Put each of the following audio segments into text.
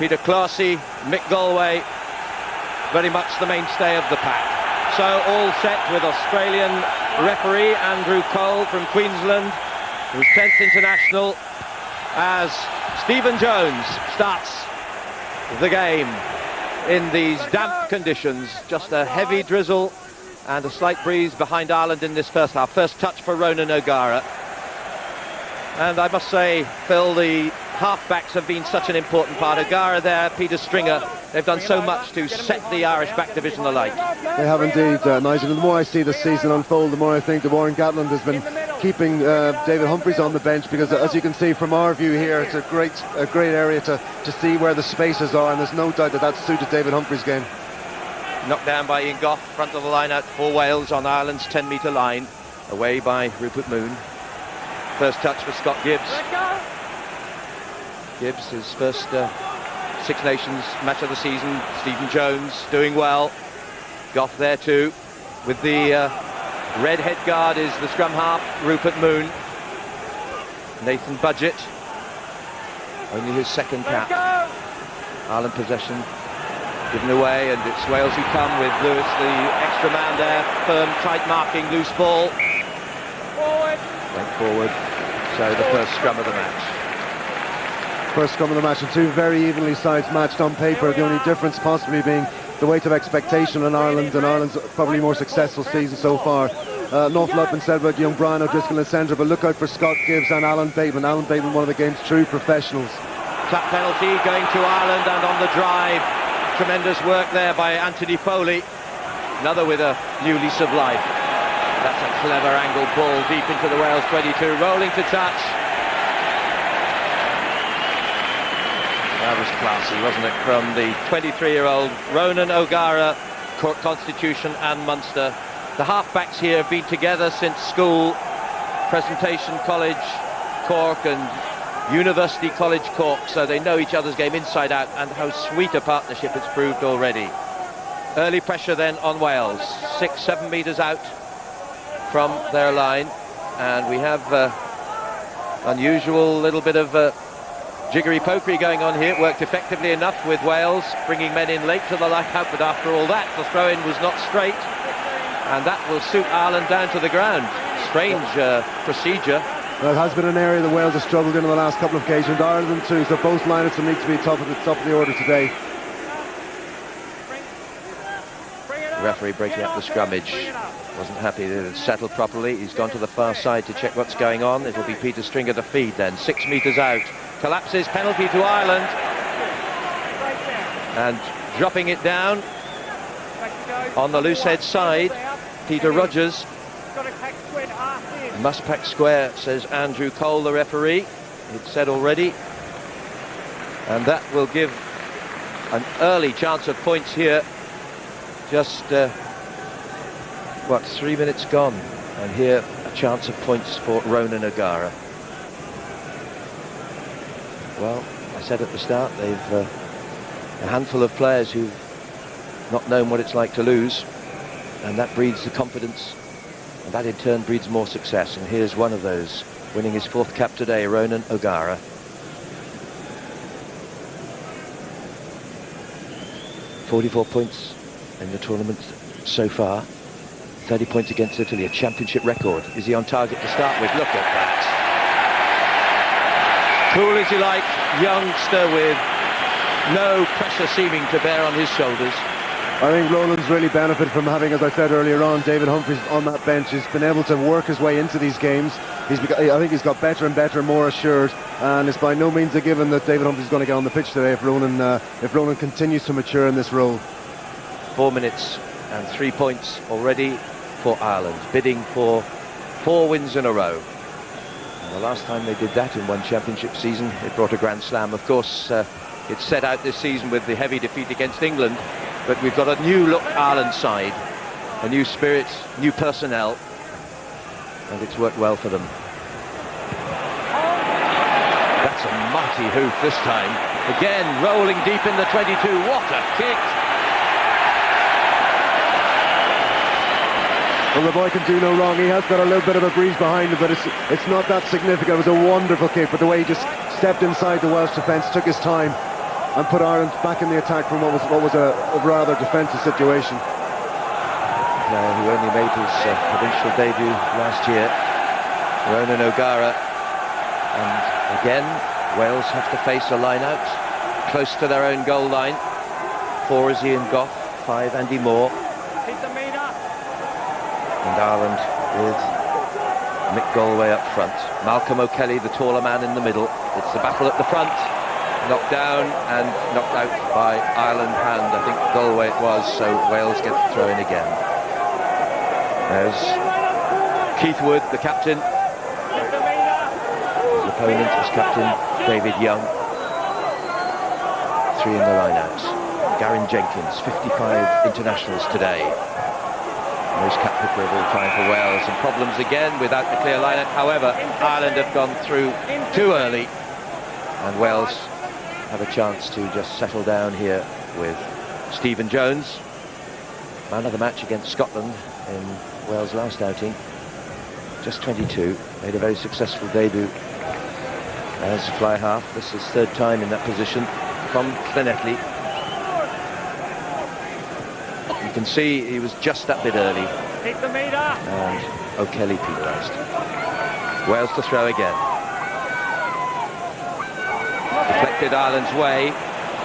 Peter Clasey, Mick Galway, very much the mainstay of the pack. So all set with Australian referee Andrew Cole from Queensland, who's 10th international, as Stephen Jones starts the game in these damp conditions. Just a heavy drizzle and a slight breeze behind Ireland in this first half. First touch for Ronan O'Gara. And I must say, Phil, the half-backs have been such an important part. O'Gara there, Peter Stringer, they've done so much to set the Irish back division alight. They have indeed, Nigel. The more I see this season unfold, the more I think that Warren Gatland has been keeping David Humphreys on the bench, because as you can see from our view here, it's a great area to see where the spaces are, and there's no doubt that that's suited David Humphreys' game. Knocked down by Ian Goff, front of the line out for Wales on Ireland's 10-metre line, away by Rupert Moon. First touch for Scott Gibbs. Gibbs, his first Six Nations match of the season. Stephen Jones doing well. Goff there too. With the red head guard is the scrum half, Rupert Moon. Nathan Budgett, only his second cap. Ireland possession given away, and it's Wales who come with Lewis, the extra man there. Firm, tight marking, loose ball. Went forward. So the first scrum of the match. First scrum of the match, and two very evenly sized matched on paper. The only difference possibly being the weight of expectation in Ireland, and Ireland's probably more successful season so far. An awful lot been said about young Brian O'Driscoll in centre, but look out for Scott Gibbs and Alan Bateman. Alan Bateman, one of the game's true professionals. Tap penalty going to Ireland, and on the drive, tremendous work there by Anthony Foley. Another with a new lease of life. That's a clever angled ball deep into the Wales 22, rolling to touch. That was classy, wasn't it, from the 23-year-old Ronan O'Gara, Cork Constitution and Munster. The halfbacks here have been together since school, Presentation College Cork and University College Cork, so they know each other's game inside out, and how sweet a partnership it's proved already. Early pressure then on Wales, 6-7 metres out from their line, and we have unusual little bit of jiggery-pokery going on here. It worked effectively enough with Wales bringing men in late to the line-out, but after all that, the throw-in was not straight, and that will suit Ireland down to the ground. Strange procedure. Well, it has been an area that Wales has struggled in the last couple of occasions. Ireland too, so both lineups will need to be top of the order today. The referee breaking up the scrummage. Wasn't happy that it settled properly. He's gone to the far side to check what's going on. It'll be Peter Stringer to feed then. 6 metres out. Collapses, penalty to Ireland. And dropping it down on the loose head side, Peter Rogers. Must pack square, says Andrew Cole, the referee. It's said already. And that will give an early chance of points here. Just, 3 minutes gone. And here, a chance of points for Ronan O'Gara. Well, I said at the start, they've a handful of players who've not known what it's like to lose. And that breeds the confidence. And that in turn breeds more success, and here's one of those, winning his 4th cap today, Ronan O'Gara. .44 points in the tournament so far, 30 points against Italy, a championship record. Is he on target to start with? Look at that. Cool as you like, youngster with no pressure seeming to bear on his shoulders. I think Roland's really benefited from having, as I said earlier on, David Humphreys on that bench. He's been able to work his way into these games. I think he's got better and better, more assured, and it's by no means a given that David Humphreys is going to get on the pitch today if Ronan continues to mature in this role. 4 minutes and 3 points already for Ireland, bidding for 4 wins in a row. And the last time they did that in one championship season, it brought a Grand Slam. Of course, it's set out this season with the heavy defeat against England. But we've got a new look Ireland side, a new spirit, new personnel, and it's worked well for them. That's a mighty hoof this time. Again, rolling deep in the 22. What a kick! Well, the boy can do no wrong. He has got a little bit of a breeze behind him, but it's not that significant. It was a wonderful kick, but the way he just stepped inside the Welsh defence, took his time, and put Ireland back in the attack from what was a rather defensive situation. Player who only made his provincial debut last year, Ronan O'Gara. And again, Wales have to face a line-out close to their own goal line. 4 is Ian Goff, 5 Andy Moore. And Ireland with Mick Galway up front. Malcolm O'Kelly, the taller man, in the middle. It's the battle at the front. Knocked down and knocked out by Ireland hand. I think Galway it was, so Wales get the throw in again. There's Keith Wood, the captain. His opponent is Captain David Young. 3 in the line-outs. Garyn Jenkins, 55 internationals today. Most cap hooker of all time for Wales, and problems again without the clear line-out. However, Ireland have gone through too early, and Wales have a chance to just settle down here with Stephen Jones, man of the match against Scotland in Wales' last outing. Just 22, made a very successful debut as a fly half. This is 3rd time in that position from Llanelli. You can see he was just that bit early. And O'Kelly penalised. Wales to throw again. Deflected Ireland's way.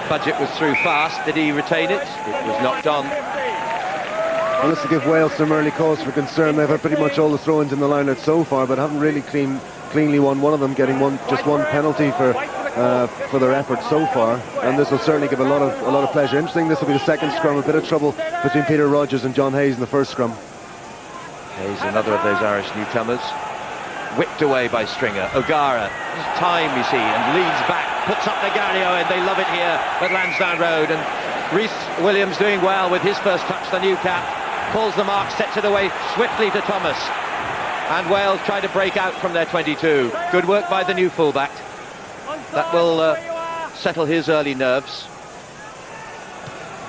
Budget was through fast. Did he retain it? It was knocked on. Well, this will give Wales some early cause for concern. They've had pretty much all the throw-ins in the line-out so far, but haven't really cleanly won one of them, getting just one penalty for their effort so far. And this will certainly give a lot of pleasure. Interesting, this will be the second scrum. A bit of trouble between Peter Rogers and John Hayes in the first scrum. Hayes, another of those Irish newcomers, whipped away by Stringer. O'Gara, time you see, and leads back, puts up the Gary Owen. They love it here at Lansdowne Road, and Rhys Williams doing well with his first touch, the new cap, pulls the mark, sets it away swiftly to Thomas, and Wales try to break out from their 22. Good work by the new fullback. That will settle his early nerves.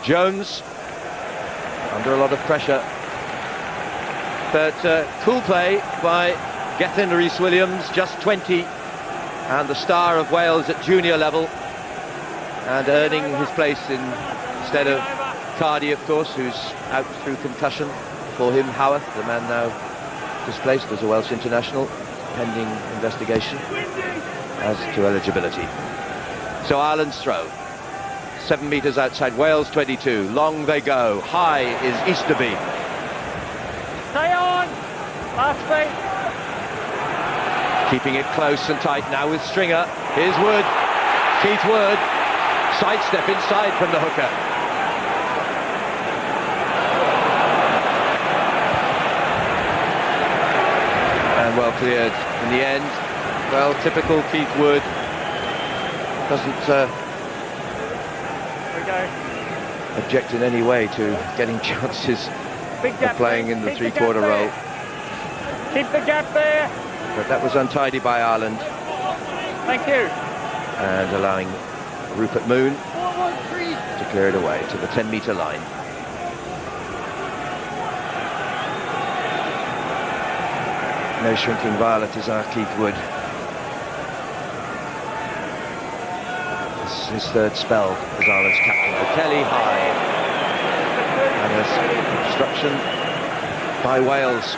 Jones under a lot of pressure, but cool play by Gethin Rhys Williams, just 20, and the star of Wales at junior level, and earning his place instead of Cardy, of course, who's out through concussion. For him, Howarth, the man now displaced as a Welsh international, pending investigation as to eligibility. So Ireland's throw, 7 metres outside Wales 22. Long they go. High is Easterby. Stay on! Last beat. Keeping it close and tight now with Stringer. Here's Wood. Keith Wood. Sidestep inside from the hooker. And well cleared in the end. Well, typical Keith Wood. Doesn't object in any way to getting chances of playing in the three-quarter role. Keep the gap there. But that was untidy by Ireland. Thank you. And allowing Rupert Moon to clear it away to the 10-metre line. No shrinking violet is our Keith Wood. This is his 3rd spell as Ireland's captain. O'Kelly high. And there's obstruction by Wales.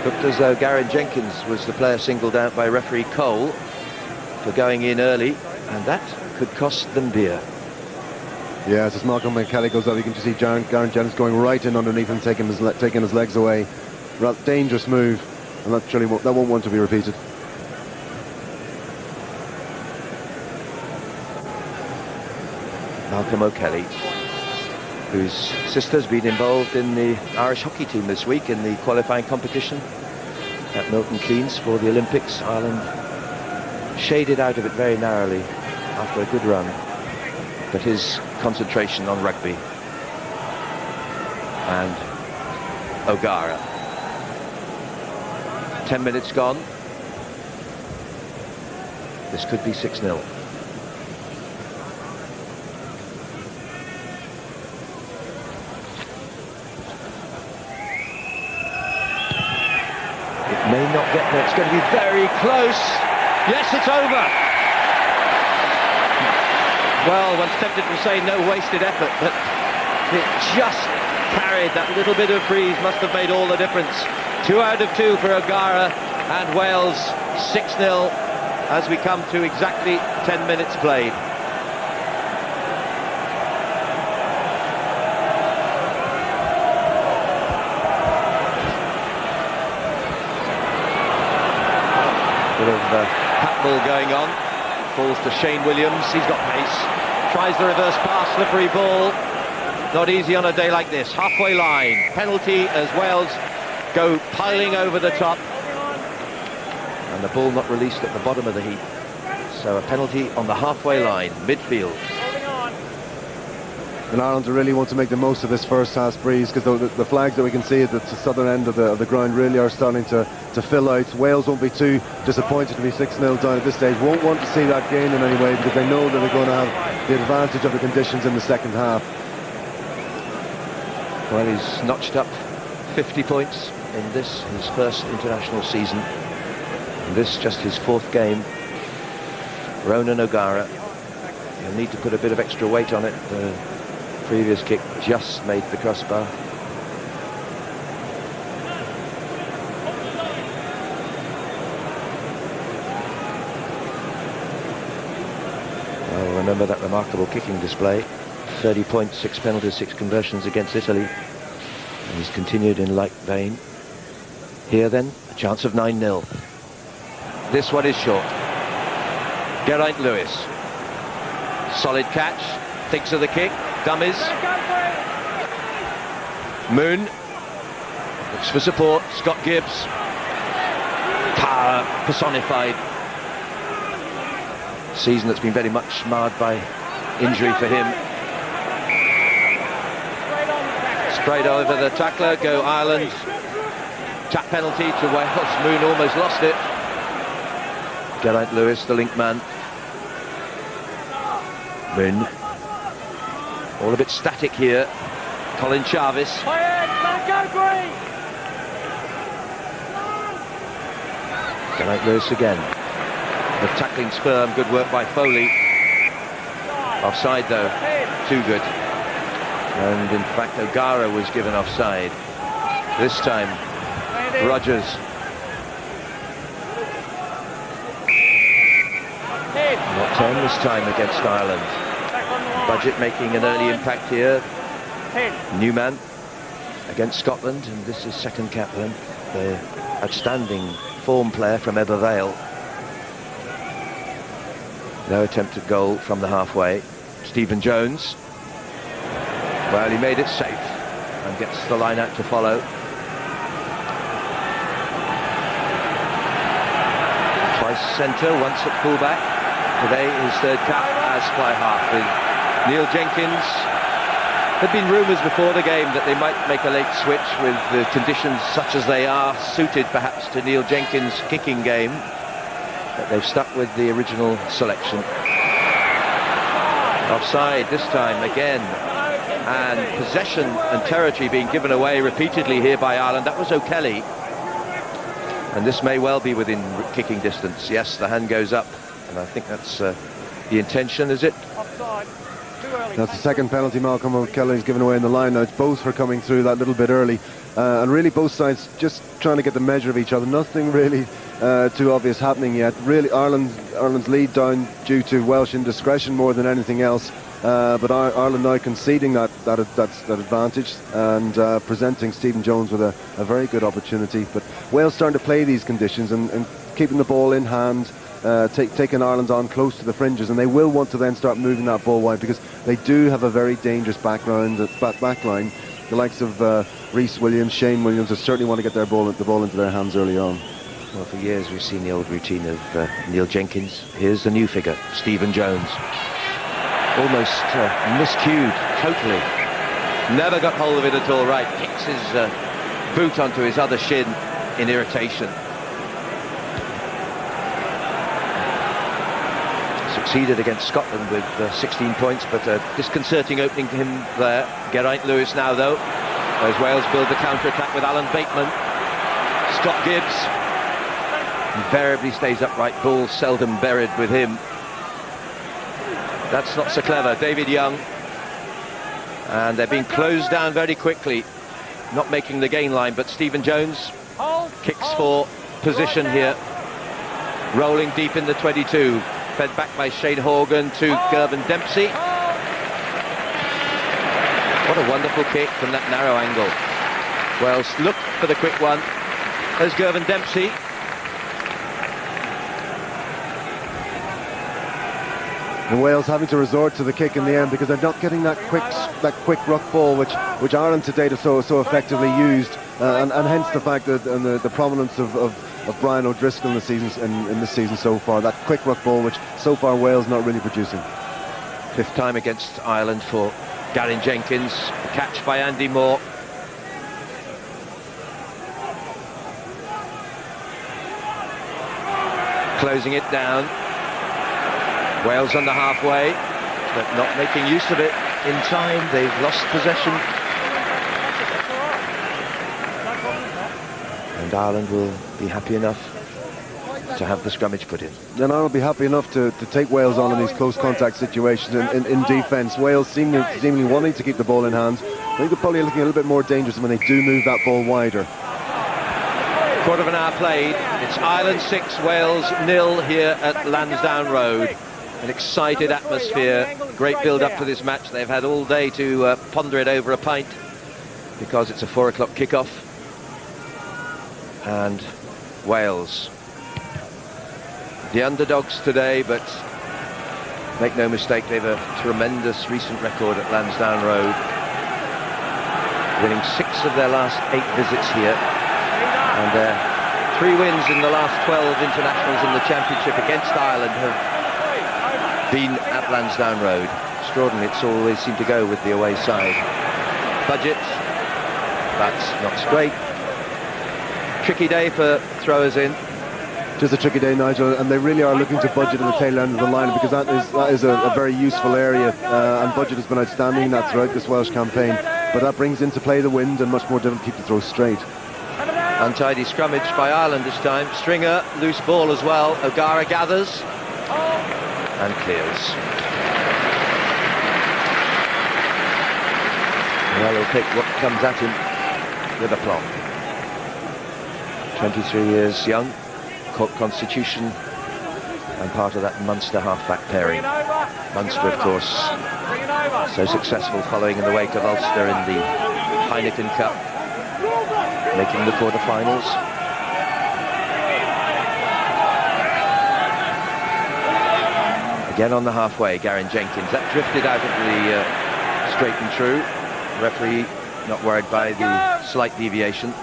Looked as though Garyn Jenkins was the player singled out by referee Cole for going in early, and that could cost them dear. Yeah, as Malcolm O'Kelly goes up, you can just see Garyn Jenkins going right in underneath and taking his legs away. Rather dangerous move, and that won't want to be repeated. Malcolm O'Kelly, whose sister's been involved in the Irish hockey team this week in the qualifying competition at Milton Keynes for the Olympics. Ireland shaded out of it very narrowly after a good run, but his concentration on rugby. And O'Gara. 10 minutes gone. This could be 6-0. May not get there. It's going to be very close. Yes, it's over. Well, one's tempted to say no wasted effort, but it just carried that little bit of breeze, must have made all the difference. 2 out of 2 for O'Gara, and Wales 6-0 as we come to exactly 10 minutes played. Bit of handball going on. Falls to Shane Williams. He's got pace. Tries the reverse pass. Slippery ball. Not easy on a day like this. Halfway line. Penalty as Wales go piling over the top. And the ball not released at the bottom of the heap. So a penalty on the halfway line, midfield. And Ireland really want to make the most of this first half breeze, because the flags that we can see at the southern end of the ground really are starting to fill out. Wales won't be too disappointed to be 6-0 down at this stage. Won't want to see that gain in any way, because they know that they're going to have the advantage of the conditions in the second half. Well, he's notched up 50 points in this, his first international season. And this just his 4th game. Ronan O'Gara. He'll need to put a bit of extra weight on it. The previous kick just made the crossbar. Well, remember that remarkable kicking display. 30 points, 6 penalties, 6 conversions against Italy. And he's continued in like vein. Here then, a chance of 9-0. This one is short. Geraint Lewis. Solid catch. Thinks of the kick. Dummies. Moon. Looks for support. Scott Gibbs. Power personified. Season that's been very much marred by injury for him. Straight over the tackler, go Ireland. Tap penalty to Wales. Moon almost lost it. Geraint Lewis, the link man. Moon. All a bit static here. Colin Jarvis. Geraint Lewis again. The tackling's firm, good work by Foley. Offside though, too good. And in fact O'Gara was given offside. This time Rogers. Not 10 this time against Ireland. Budget making an early impact here. Newman against Scotland, and this is second cap then. The outstanding form player from Ebbw Vale. No attempt at goal from the halfway. Stephen Jones. Well, he made it safe and gets the line out to follow. Twice centre, once at fullback. Today his 3rd cap as fly half with Neil Jenkins. There had been rumours before the game that they might make a late switch with the conditions such as they are, suited perhaps to Neil Jenkins' kicking game. But they've stuck with the original selection. Offside this time again. And possession and territory being given away repeatedly here by Ireland. That was O'Kelly. And this may well be within kicking distance. Yes, the hand goes up. And I think that's the intention, is it? Offside. Too early. That's the second penalty Malcolm O'Kelly's given away in the line. Now it's both for coming through that little bit early. And really both sides just trying to get the measure of each other. Nothing really too obvious happening yet. Really Ireland's lead down due to Welsh indiscretion more than anything else. But Ireland now conceding that advantage and presenting Stephen Jones with a very good opportunity. But Wales starting to play these conditions and keeping the ball in hand, taking Ireland on close to the fringes, and they will want to then start moving that ball wide, because they do have a very dangerous backline. The likes of Rhys Williams, Shane Williams, they certainly want to get the ball into their hands early on. Well, for years we've seen the old routine of Neil Jenkins. Here's the new figure, Stephen Jones. Almost miscued, totally. Never got hold of it at all right. Kicks his boot onto his other shin in irritation. Succeeded against Scotland with 16 points, but a disconcerting opening to him there. Geraint Lewis now though, as Wales build the counter-attack with Alan Bateman. Scott Gibbs invariably stays upright, ball seldom buried with him. That's not so clever. David Young. And they're being closed down very quickly. Not making the gain line, but Stephen Jones kicks for position here. Rolling deep in the 22. Fed back by Shane Horgan to Gervin Dempsey. What a wonderful kick from that narrow angle. Wales look for the quick one. There's Gervin Dempsey. And Wales having to resort to the kick in the end because they're not getting that quick ruck ball which Ireland to date have so effectively used, and hence the fact that the prominence of Brian O'Driscoll in this season so far. That quick ruck ball which so far Wales not really producing. 5th time against Ireland for Geraint Jenkins. Catch by Andy Moore. Closing it down. Wales on the halfway, but not making use of it in time. They've lost possession. And Ireland will be happy enough to have the scrummage put in. And Ireland will be happy enough to take Wales on in these close contact situations in defence. Wales seemingly wanting to keep the ball in hand. I think they're probably looking a little bit more dangerous when they do move that ball wider. Quarter of an hour played. It's Ireland 6, Wales 0 here at Lansdowne Road. An excited atmosphere, great build-up to this match. They've had all day to ponder it over a pint because it's a 4 o'clock kickoff. And Wales, the underdogs today, but make no mistake, they've a tremendous recent record at Lansdowne Road, winning 6 of their last 8 visits here, and their 3 wins in the last 12 internationals in the championship against Ireland have been at Lansdowne Road. Extraordinary, it's always seemed to go with the away side. Budget, that's not straight. Tricky day for throwers in. Just a tricky day, Nigel, and they really are looking to Budget at the tail end of the line because that is a very useful area, and Budget has been outstanding in that throughout this Welsh campaign, but that brings into play the wind and much more difficult to keep the throw straight. Untidy scrummage by Ireland this time. Stringer, loose ball as well. O'Gara gathers and clears. Well, he'll pick what comes at him with aplomb. 23 years young, Cork Constitution, and part of that Munster half-back pairing. Munster, of course, so successful following in the wake of Ulster in the Heineken Cup, making the quarter-finals. Again on the halfway, Geraint Jenkins. That drifted out of the straight and true. Referee not worried by the slight deviation.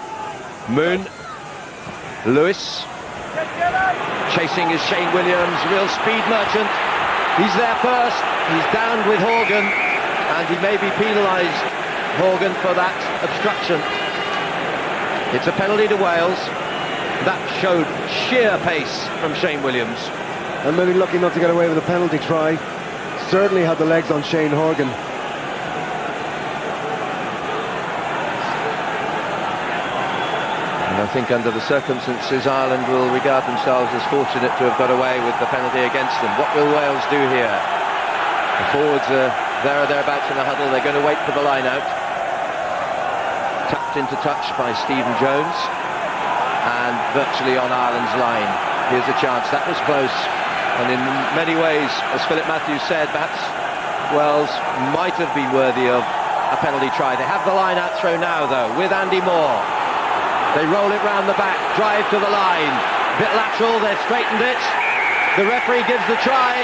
Moon. Lewis. Chasing is Shane Williams, real speed merchant. He's there first. He's downed with Horgan, and he may be penalised, Horgan, for that obstruction. It's a penalty to Wales. That showed sheer pace from Shane Williams. And maybe lucky not to get away with a penalty try. Certainly had the legs on Shane Horgan. And I think under the circumstances, Ireland will regard themselves as fortunate to have got away with the penalty against them. What will Wales do here? The forwards are there or thereabouts in the huddle. They're going to wait for the line out. Tapped into touch by Stephen Jones. And virtually on Ireland's line. Here's a chance. That was close. And in many ways, as Philip Matthews said, perhaps Wales might have been worthy of a penalty try. They have the line out throw now, though, with Andy Moore. They roll it round the back, drive to the line. Bit lateral, they've straightened it. The referee gives the try.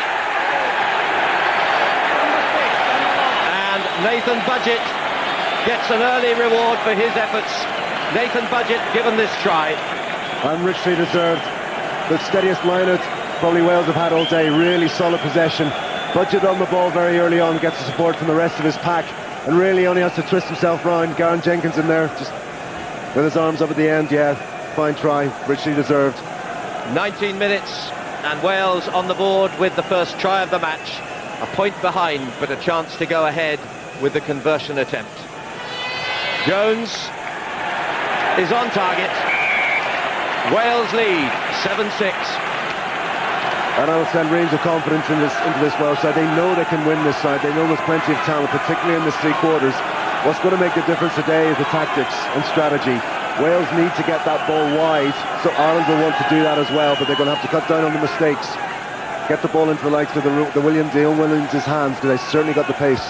And Nathan Budgett gets an early reward for his efforts. Nathan Budgett given this try. And richly deserved. The steadiest line-out probably Wales have had all day. Really solid possession. Budgett on the ball very early on, gets the support from the rest of his pack, and really only has to twist himself round. Geraint Jenkins in there, just with his arms up at the end. Yeah, fine try, richly deserved. 19 minutes and Wales on the board with the first try of the match. A point behind, but a chance to go ahead with the conversion attempt. Jones is on target. Wales lead 7-6. And I will send reams of confidence into this Welsh side. They know they can win this side. They know there's plenty of talent, particularly in the three quarters. What's going to make the difference today is the tactics and strategy. Wales need to get that ball wide, so Ireland will want to do that as well, but they're going to have to cut down on the mistakes. Get the ball into the likes of the Ian Williams' hands, because they certainly got the pace.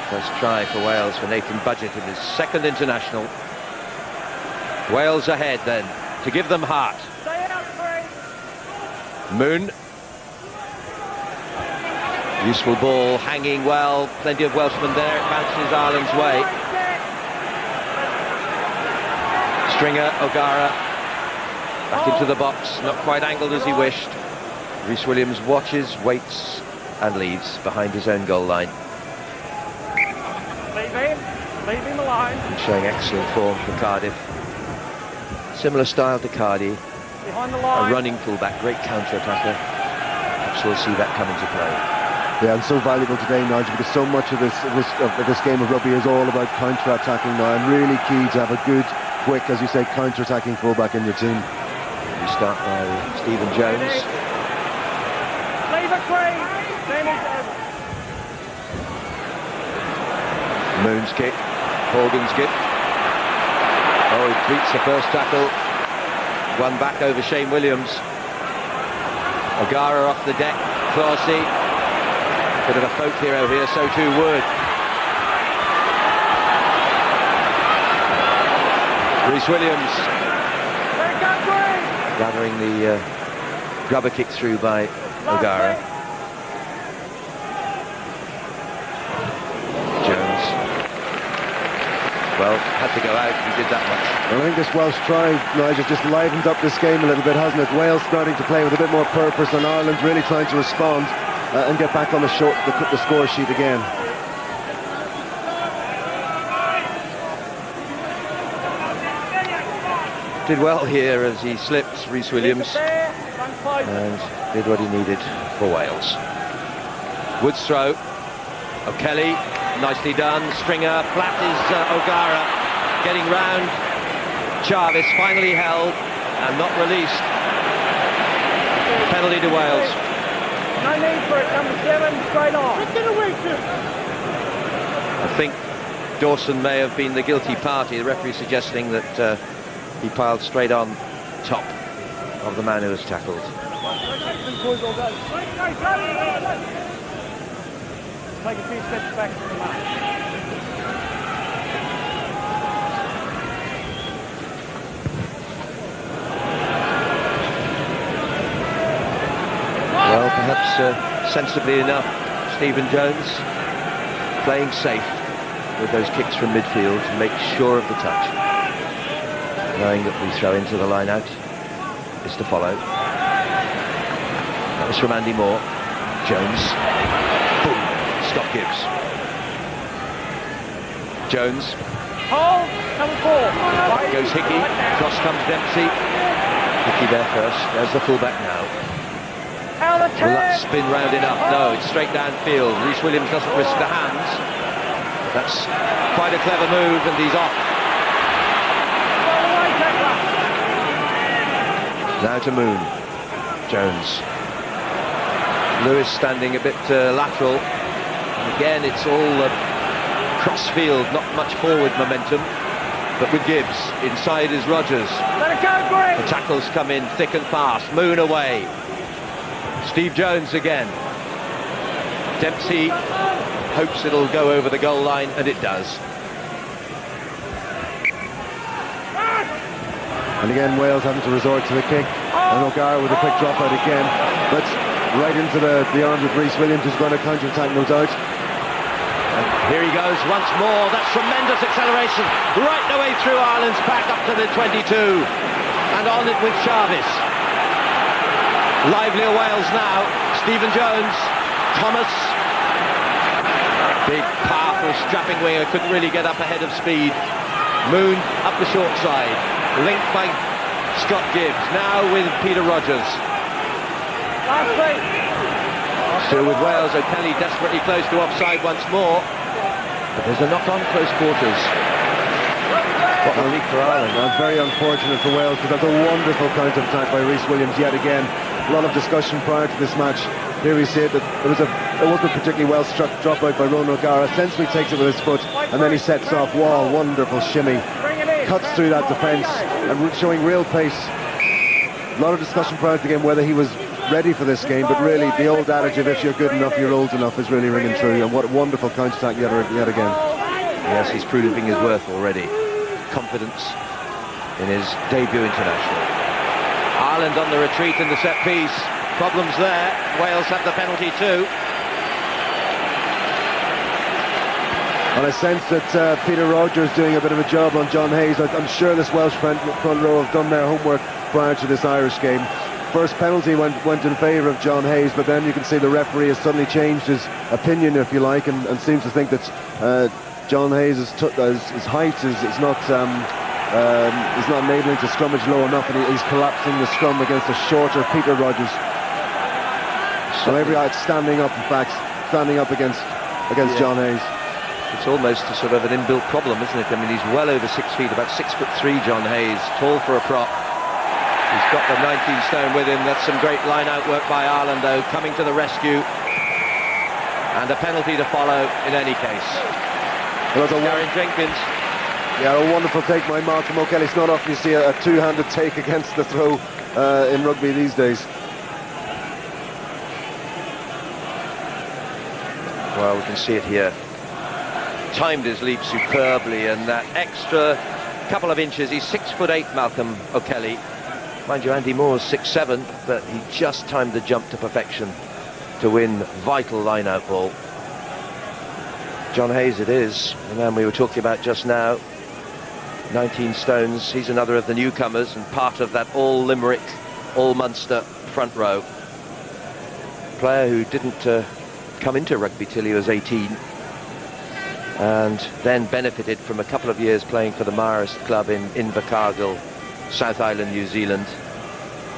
First try for Wales for Nathan Budgett in his second international. Wales ahead then, to give them heart. Moon. Useful ball, hanging well, plenty of Welshmen there, it bounces Ireland's way. Stringer, O'Gara, back into the box, not quite angled as he wished. Rhys Williams watches, waits and leaves behind his own goal line. Leave him alone. Showing excellent form for Cardiff. Similar style to Cardi, Behind the line. a running fullback, great counter-attacker. Perhaps we'll see that come into play. Yeah, and so valuable today, Nigel, because so much of this game of rugby is all about counter-attacking now, and really key to have a good, quick, as you say, counter-attacking fullback in your team. We start by Stephen Jones. Leave it free. Then it's over. Moon's kick, Horgan's kick. Oh, he beats the first tackle. One back over Shane Williams. O'Gara off the deck, Clarsey. Bit of a folk hero here, so too Wood. Rhys Williams gathering the grubber kick through by O'Gara. Jones. Well, had to go out, he did that much. Well, I think this Welsh try, Nigel, just livened up this game a little bit, hasn't it? Wales starting to play with a bit more purpose, and Ireland really trying to respond and get back on the score sheet again. Did well here as he slipped, Rhys Williams, and did what he needed for Wales. Woods throw, O'Kelly, nicely done. Stringer, flat is O'Gara, getting round. Jarvis finally held and not released. Penalty to Wales. No need for it, number 7, straight on. I think Dawson may have been the guilty party, the referee suggesting that he piled straight on top of the man who was tackled. Take a few steps back from the mark. Well, perhaps sensibly enough, Stephen Jones playing safe with those kicks from midfield to make sure of the touch, knowing that the throw into the line out is to follow. That was from Andy Moore. Jones. Boom. Scott Gibbs. Jones. Hold, number 4. Back goes Hickey. Cross comes Dempsey. Hickey there first. There's the fullback now. Out of Will that 10. spin round enough? No, it's straight downfield. Rhys Williams doesn't risk the hands. That's quite a clever move, and he's off. Now to Moon. Jones. Lewis standing a bit lateral. And again, it's all cross field, not much forward momentum. But with Gibbs, inside is Rogers. Let it go, Greg. The tackles come in thick and fast. Moon away. Steve Jones again. Dempsey hopes it'll go over the goal line, and it does. And again, Wales having to resort to the kick. And O'Gara with a quick drop out again. But right into the arms of Rhys Williams, who's going to counter-attack, no doubt. And here he goes once more. That's tremendous acceleration. Right the way through Ireland's back up to the 22. And on it with Jarvis. Livelier Wales now. Stephen Jones. Thomas. Big, powerful, strapping winger. Couldn't really get up ahead of speed. Moon up the short side. Linked by Scott Gibbs. Now with Peter Rogers. Last three. Still with Wales. O'Kelly desperately close to offside once more. But there's a knock on close quarters. What a leak for Ireland. Very unfortunate for Wales, because that's a wonderful counter-attack by Rhys Williams yet again. A lot of discussion prior to this match. Here we see it, that it wasn't a particularly well struck drop out by Ronan O'Gara. Sensibly takes it with his foot, and then he sets off Wall. Wonderful shimmy. Cuts through that defence, and showing real pace. A lot of discussion prior to the game whether he was ready for this game, but really the old adage of if you're good enough, you're old enough is really ringing true, and what a wonderful counter-attack yet again. Yes, he's proving his worth already. Confidence in his debut international. Ireland on the retreat in the set piece. Problems there. Wales have the penalty too. And I sense that Peter Rogers doing a bit of a job on John Hayes. I'm sure this Welsh front row have done their homework prior to this Irish game. First penalty went in favour of John Hayes, but then you can see the referee has suddenly changed his opinion, if you like, and seems to think that John Hayes' height is not enabling to scrummage low enough, and he's collapsing the scrum against a shorter Peter Rogers. So every eye standing up, in fact, standing up against John Hayes. It's almost a sort of an inbuilt problem, isn't it? I mean, he's well over 6 feet, about 6'3", John Hayes, tall for a prop. He's got the 19 stone with him. That's some great line-out work by Ireland, though, coming to the rescue. And a penalty to follow in any case. Darren Jenkins. Yeah, a wonderful take by Malcolm O'Kelly. It's not often you see a two-handed take against the throw in rugby these days. Well, we can see it here. Timed his leap superbly, and that extra couple of inches. He's 6'8", Malcolm O'Kelly. Mind you, Andy Moore's 6'7", but he just timed the jump to perfection to win vital line-out ball. John Hayes it is, the man we were talking about just now. 19 stones. He's another of the newcomers and part of that all Limerick, all Munster front row. Player who didn't come into rugby till he was 18, and then benefited from a couple of years playing for the Marist club in Invercargill, South Island, New Zealand,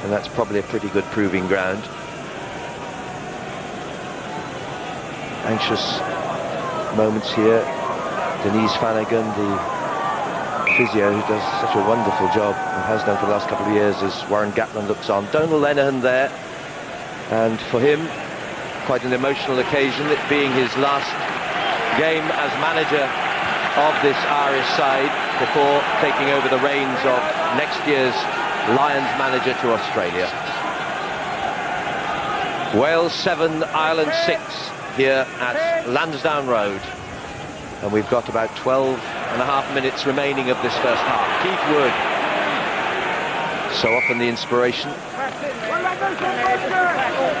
and that's probably a pretty good proving ground. Anxious moments here. Denise Flanagan, the physio who does such a wonderful job and has done for the last couple of years, as Warren Gatland looks on. Donal Lenihan there, and for him quite an emotional occasion, it being his last game as manager of this Irish side before taking over the reins of next year's Lions manager to Australia. Wales 7, Ireland 6 here at Lansdowne Road, and we've got about 12.5 minutes remaining of this first half. Keith Wood, so often the inspiration,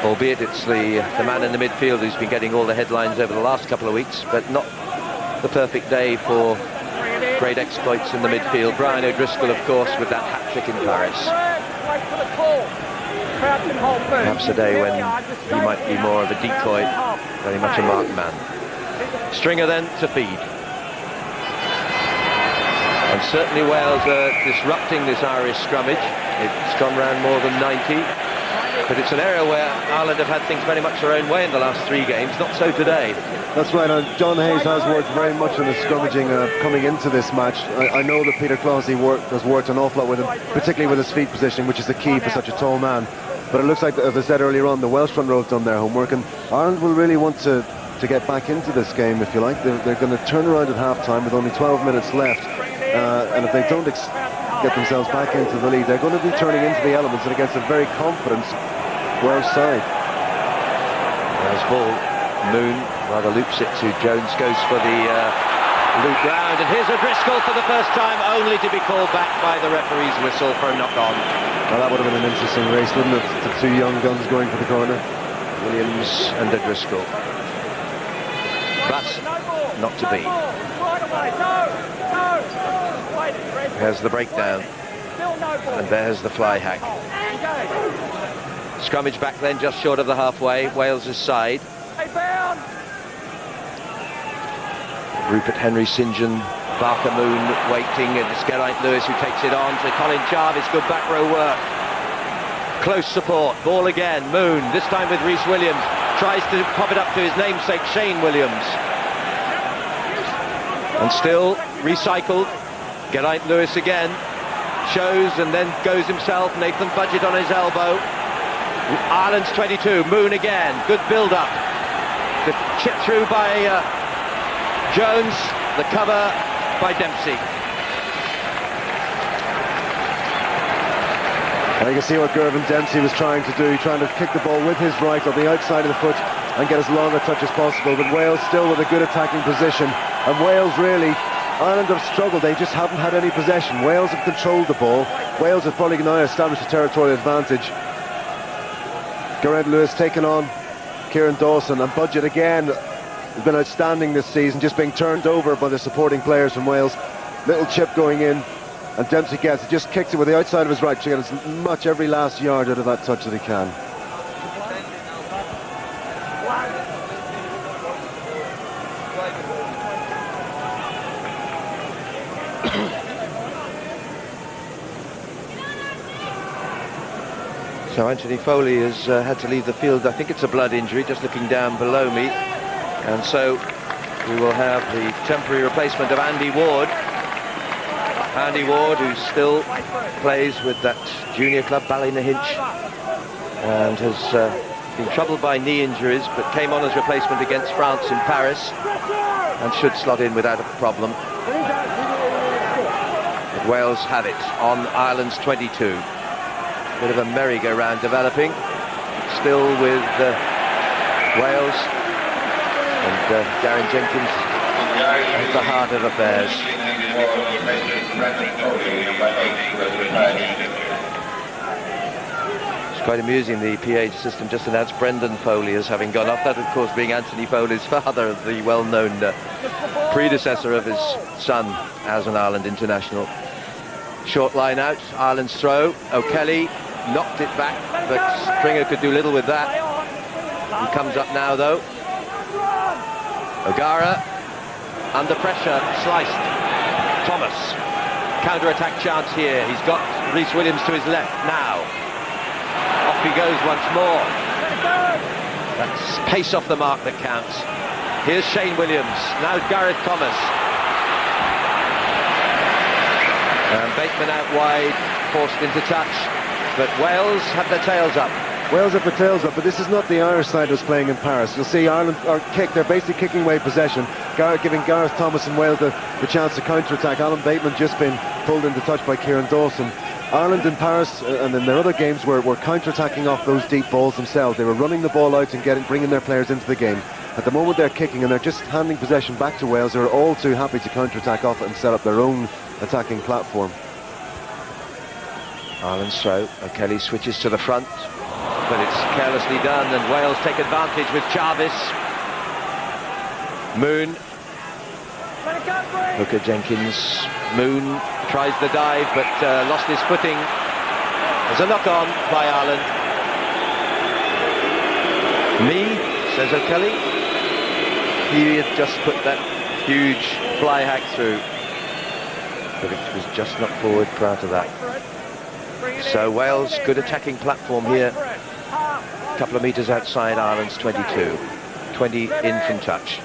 albeit it's the man in the midfield who's been getting all the headlines over the last couple of weeks, but not the perfect day for great exploits in the midfield. Brian O'Driscoll, of course, with that hat-trick in Paris. Perhaps a day when he might be more of a decoy, very much a marked man. Stringer then to feed. And certainly Wales are disrupting this Irish scrummage. It's gone round more than 90. But it's an area where Ireland have had things very much their own way in the last 3 games, not so today. That's right, and John Hayes has worked very much on the scrummaging coming into this match. I know that Peter Clohesy has worked an awful lot with him, particularly with his feet position, which is the key for such a tall man. But it looks like, as I said earlier on, the Welsh front row have done their homework, and Ireland will really want to get back into this game, if you like. They're going to turn around at half-time with only 12 minutes left, and if they don't get themselves back into the lead, they're going to be turning into the elements and against a very confident Welsh side. There's ball. Moon rather loops it to Jones, goes for the loop round, and here's O'Driscoll for the first time, only to be called back by the referee's whistle for a knock-on. Well, that would have been an interesting race, wouldn't it? The 2 young guns going for the corner. Williams and O'Driscoll. But not to be. There's the breakdown, and there's the fly hack. Scrummage back then just short of the halfway, Wales' side. Rupert Henry St John, Barker Moon waiting, and it's Geraint Lewis who takes it on to Colin Jarvis. Good back row work. Close support. Ball again. Moon, this time with Rhys Williams. Tries to pop it up to his namesake, Shane Williams. And still recycled. Geraint Lewis again. Shows and then goes himself. Nathan Budgett on his elbow. Ireland's 22, Moon again, good build-up. The chip through by Jones, the cover by Dempsey. And you can see what Gervin Dempsey was trying to do, trying to kick the ball with his right on the outside of the foot and get as long a touch as possible, but Wales still with a good attacking position. And Wales really, Ireland have struggled, they just haven't had any possession. Wales have controlled the ball. Wales have probably now established a territorial advantage. Geraint Lewis taking on Kieran Dawson, and Budgett again has been outstanding this season, just being turned over by the supporting players from Wales. Little chip going in, and Dempsey gets it, just kicks it with the outside of his right to get as much every last yard out of that touch that he can. So Anthony Foley has had to leave the field. I think it's a blood injury, just looking down below me. And so we will have the temporary replacement of Andy Ward. Andy Ward, who still plays with that junior club, Ballynahinch, and has been troubled by knee injuries, but came on as replacement against France in Paris and should slot in without a problem. But Wales have it on Ireland's 22. Bit of a merry-go-round developing, still with Wales and Darren Jenkins at the heart of affairs. It's quite amusing, the PA system just announced Brendan Foley as having gone off. That, of course, being Anthony Foley's father, the well-known predecessor of his son as an Ireland international. Short line out, Ireland's throw. O'Kelly knocked it back, but Stringer could do little with that. He comes up now, though. O'Gara, under pressure, sliced. Thomas, counter-attack chance here. He's got Rhys Williams to his left now. Off he goes once more. That's pace off the mark that counts. Here's Shane Williams, now Gareth Thomas. And Bateman out wide, forced into touch. But Wales have their tails up. Wales have their tails up, but this is not the Irish side that's playing in Paris. You'll see Ireland are they're basically kicking away possession, giving Gareth Thomas and Wales the chance to counter-attack. Alan Bateman just been pulled into touch by Kieran Dawson. Ireland in Paris and in their other games were counter-attacking off those deep balls themselves. They were running the ball out and bringing their players into the game. At the moment they're kicking and they're just handing possession back to Wales, who are all too happy to counter-attack off it and set up their own attacking platform. Ireland's throw. O'Kelly switches to the front, but it's carelessly done, and Wales take advantage with Jarvis. Moon. Hooker Jenkins. Moon tries the dive, but lost his footing. There's a knock-on by Ireland. Me, says O'Kelly. He had just put that huge fly hack through, but it was just not forward prior to that. So Wales, good attacking platform here. A couple of metres outside Ireland's 22. 20 in from touch.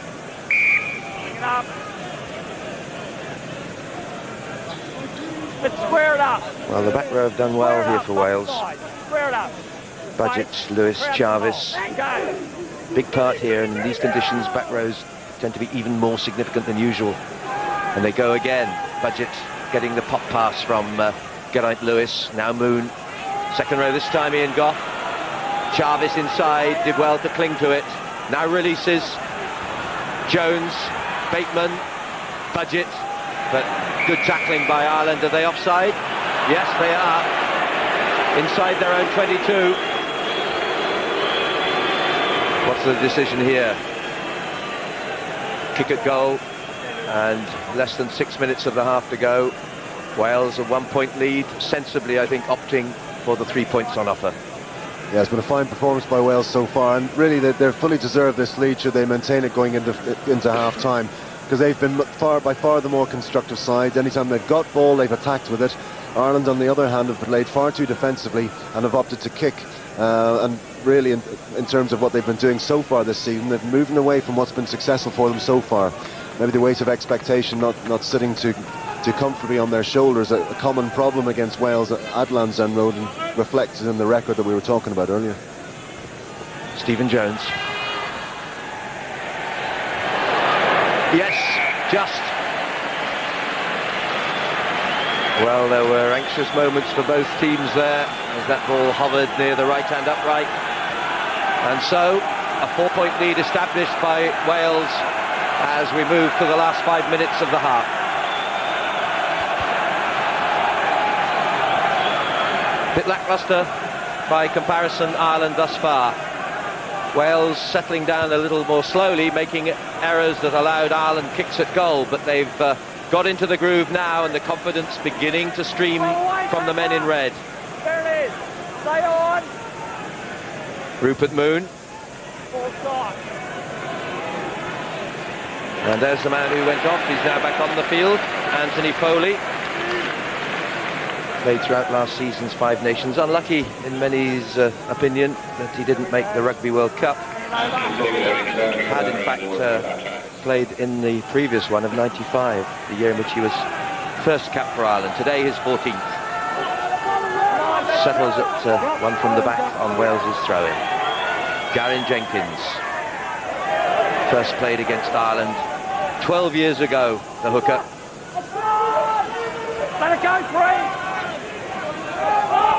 Well, the back row have done well here for Wales. Budgett, Lewis, Jarvis. Big part here, and in these conditions, back rows tend to be even more significant than usual. And they go again. Budgett getting the pop pass from Geraint Lewis, now Moon. Second row this time, Ian Goff. Jarvis inside, did well to cling to it. Now releases. Jones, Bateman, Budgett, but good tackling by Ireland. Are they offside? Yes, they are. Inside their own 22. What's the decision here? Kick at goal, and less than 6 minutes of the half to go. Wales a 1 point lead, sensibly I think opting for the 3 points on offer. Yeah, it's been a fine performance by Wales so far, and really they're fully deserved this lead should they maintain it going into half time, because they've been by far the more constructive side. Anytime they've got ball, they've attacked with it. Ireland on the other hand have played far too defensively and have opted to kick, and really in terms of what they've been doing so far this season, they've moved away from what's been successful for them so far. Maybe the weight of expectation not sitting too comfortably on their shoulders, a common problem against Wales at Lansdowne Road, and reflected in the record that we were talking about earlier. Stephen Jones. Yes, just. Well, there were anxious moments for both teams there as that ball hovered near the right-hand upright. And so, a 4-point lead established by Wales as we move to the last 5 minutes of the half. Bit lacklustre by comparison, Ireland thus far. Wales settling down a little more slowly, making errors that allowed Ireland kicks at goal, but they've got into the groove now, and the confidence beginning to stream from the men in red. There it is. Stay on. Rupert Moon. Full stop. And there's the man who went off. He's now back on the field, Anthony Foley. Played throughout last season's Five Nations. Unlucky, in many's opinion, that he didn't make the Rugby World Cup. Had, in fact, played in the previous one of '95, the year in which he was first cap for Ireland. Today, his 14th. Settles at one from the back on Wales's throw-in. Garen Jenkins. First played against Ireland 12 years ago, the hooker. Let it go, free.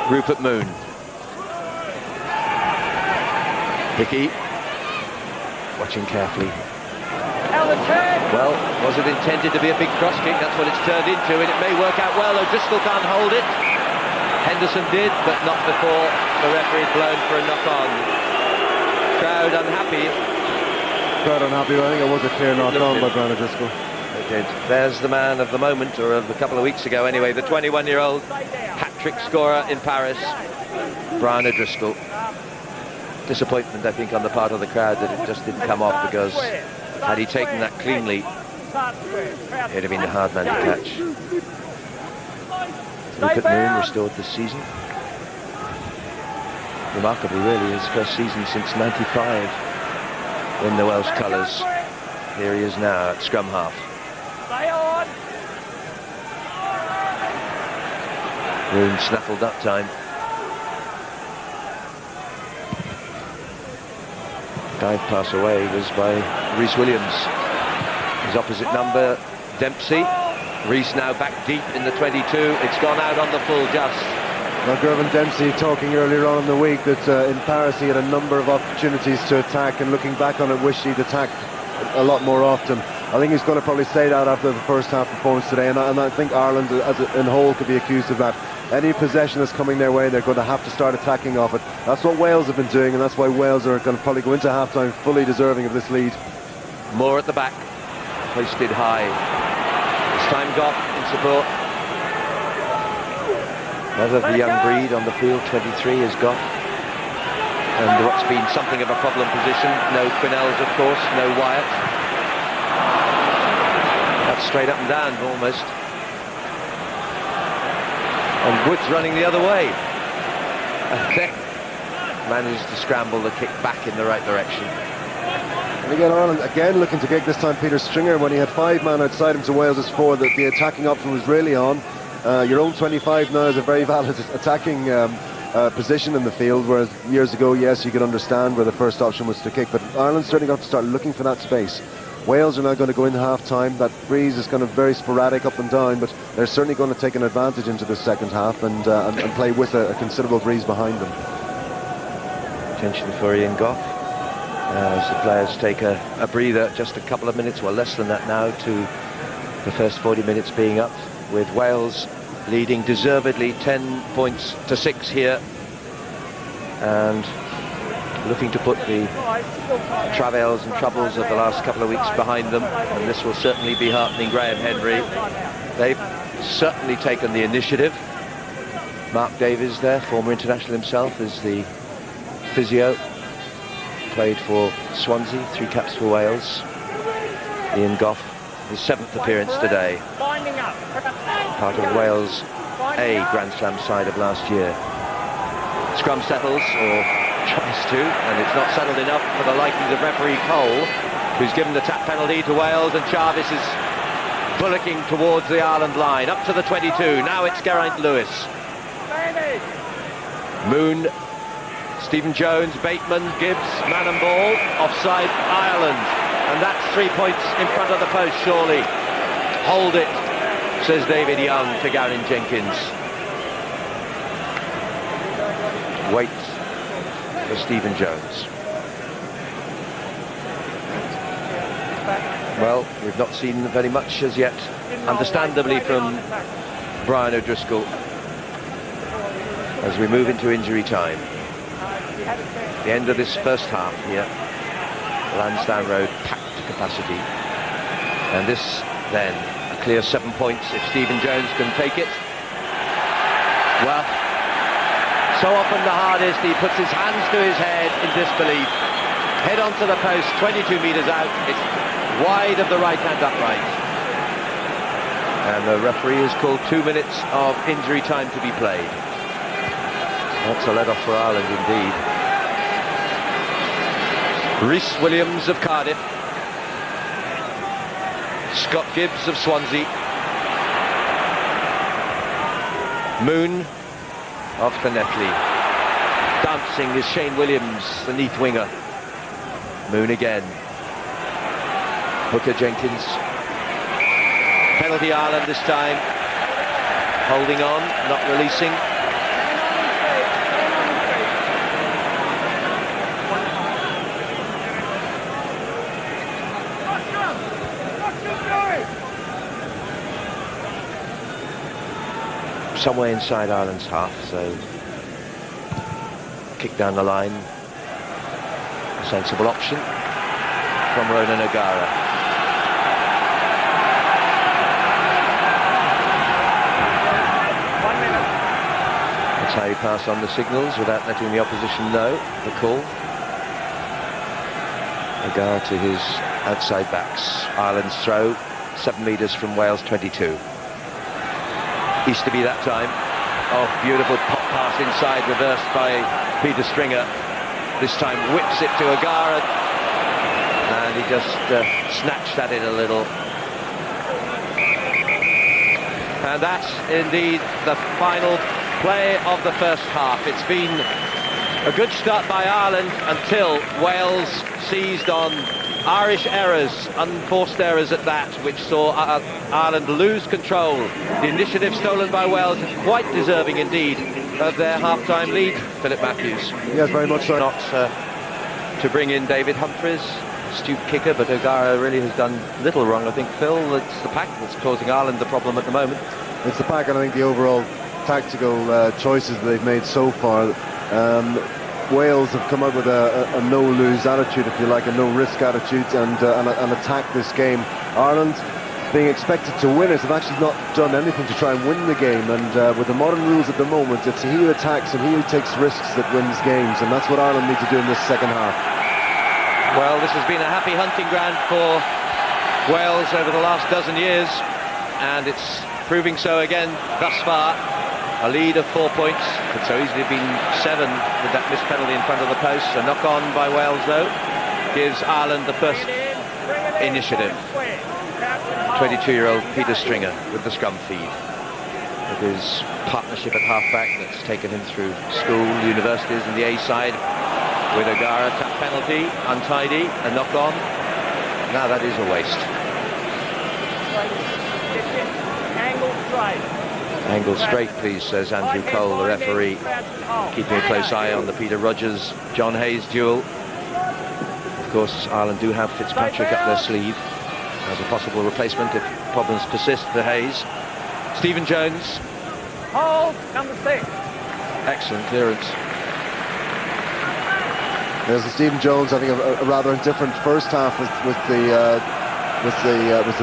Rupert Moon. Hickey. Watching carefully. Well, was it intended to be a big cross kick? That's what it's turned into, and it may work out well. O'Driscoll can't hold it. Henderson did, but not before the referee's blown for a knock-on. Crowd unhappy. Crowd unhappy. I think it was a clear knock-on by Brian O'Driscoll. They did. There's the man of the moment, or of a couple of weeks ago anyway, the 21-year-old hat-trick scorer in Paris, Brian O'Driscoll. Disappointment, I think, on the part of the crowd that it just didn't come off, because had he taken that cleanly, he'd have been a hard man to catch. Rupert Moon restored this season. Remarkably, really, his first season since '95 in the Welsh colours. Here he is now at scrum half. Stay on. Moon snaffled that time. Dive pass away was by Rhys Williams. His opposite number, Dempsey. Rhys now back deep in the 22. It's gone out on the full just. Well, Gervin Dempsey talking earlier on in the week that in Paris he had a number of opportunities to attack, and looking back on it, wished he'd attacked a lot more often. I think he's going to probably say that after the first half performance today, and I think Ireland as in whole could be accused of that. Any possession that's coming their way, they're going to have to start attacking off it. That's what Wales have been doing, and that's why Wales are going to probably go into half-time fully deserving of this lead. Moore at the back, hoisted high. This time Goff in support. Another of the young breed on the field, 23 is Goff. And what's been something of a problem position. No Quinnells, of course, no Wyatt. That's straight up and down, almost. And Woods running the other way. Managed to scramble the kick back in the right direction. And again, Ireland again looking to kick, this time Peter Stringer. When he had 5 men outside him to Wales' 4, that the attacking option was really on. Your own 25 now is a very valid attacking position in the field, whereas years ago, yes, you could understand where the first option was to kick, but Ireland's certainly got to start looking for that space. Wales are now going to go into half-time. That breeze is kind of very sporadic up and down, but they're certainly going to take an advantage into the second half and play with a considerable breeze behind them. Attention for Ian Goff as the players take a breather, just a couple of minutes, well, less than that now, to the first 40 minutes being up, with Wales leading deservedly 10 points to 6 here, and looking to put the travails and troubles of the last couple of weeks behind them, and this will certainly be heartening Graham Henry. They've certainly taken the initiative. Mark Davies there, former international himself, is the physio, played for Swansea, 3 caps for Wales. Ian Goff, his 7th appearance today, part of Wales' A Grand Slam side of last year. Scrum settles, or tries to, and it's not settled enough for the likings of referee Cole, who's given the tap penalty to Wales, and Jarvis is bullocking towards the Ireland line, up to the 22. Now it's Geraint Lewis. Moon Stephen Jones, Bateman, Gibbs, man and ball, offside Ireland. And that's 3 points in front of the post, surely. Hold it, says David Young to Gavin Jenkins. Wait for Stephen Jones. Well, we've not seen very much as yet, understandably, from Brian O'Driscoll as we move into injury time. The end of this first half here. Lansdowne Road packed to capacity. And this, then, a clear 7 points if Stephen Jones can take it. Well, so often the hardest, he puts his hands to his head in disbelief. Head onto the post, 22 metres out. It's wide of the right-hand upright. And the referee has called 2 minutes of injury time to be played. That's a let-off for Ireland indeed. Rhys Williams of Cardiff. Scott Gibbs of Swansea. Moon of Llanelli. Dancing is Shane Williams, the Neath winger. Moon again. Hooker Jenkins. Penalty Ireland this time. Holding on, not releasing. Somewhere inside Ireland's half, so kick down the line. A sensible option from Ronan O'Gara. That's how you pass on the signals without letting the opposition know the call. O'Gara to his outside backs. Ireland's throw, 7 metres from Wales 22. Easterby that time. Oh, beautiful pop pass inside, reversed by Peter Stringer. This time whips it to O'Gara, and he just snatched at it a little. And that's indeed the final play of the first half. It's been a good start by Ireland until Wales seized on Irish errors, unforced errors at that, which saw Ireland lose control. The initiative stolen by Wales, quite deserving indeed of their half-time lead. Philip Matthews. Yes, very much so. Not to bring in David Humphries, astute kicker, but O'Gara really has done little wrong, I think, Phil. It's the pack that's causing Ireland the problem at the moment. It's the pack, and I think the overall tactical choices that they've made so far. Wales have come out with a no-lose attitude, if you like, a no-risk attitude, and attack this game. Ireland, being expected to win it, have actually not done anything to try and win the game. And with the modern rules at the moment, it's he who attacks and he who takes risks that wins games, and that's what Ireland need to do in this second half. Well, this has been a happy hunting ground for Wales over the last dozen years, and it's proving so again thus far. A lead of 4 points, could so easily have been 7 with that missed penalty in front of the post. A knock-on by Wales, though, gives Ireland the first initiative. 22-year-old Peter Stringer with the scrum feed. With his partnership at half-back that's taken him through school, universities and the A side. With O'Gara, tap penalty, untidy, a knock-on. Now that is a waste. Angle straight. Angle straight, please, says Andrew Cole, the referee, keeping a close eye on the Peter Rogers-John Hayes duel. Of course, Ireland do have Fitzpatrick up their sleeve as a possible replacement if problems persist for Hayes. Stephen Jones. Hold, number 6. Excellent clearance. There's Stephen Jones, I think, a rather indifferent first half with the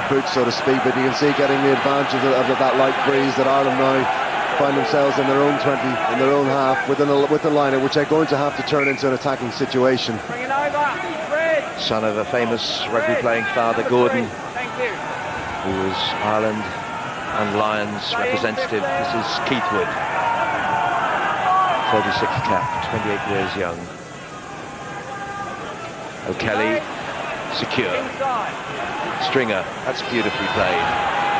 boot, so to speak, but you can see getting the advantage of that light breeze that Ireland now find themselves in their own 20, in their own half, with the line, which they're going to have to turn into an attacking situation. Bring it over. Fred. Son of a famous rugby-playing father, Gordon, Thank you. who was Ireland and Lions representative. This is Keith Wood, 36th cap, 28 years young. O'Kelly, secure. Inside. Stringer, that's beautifully played.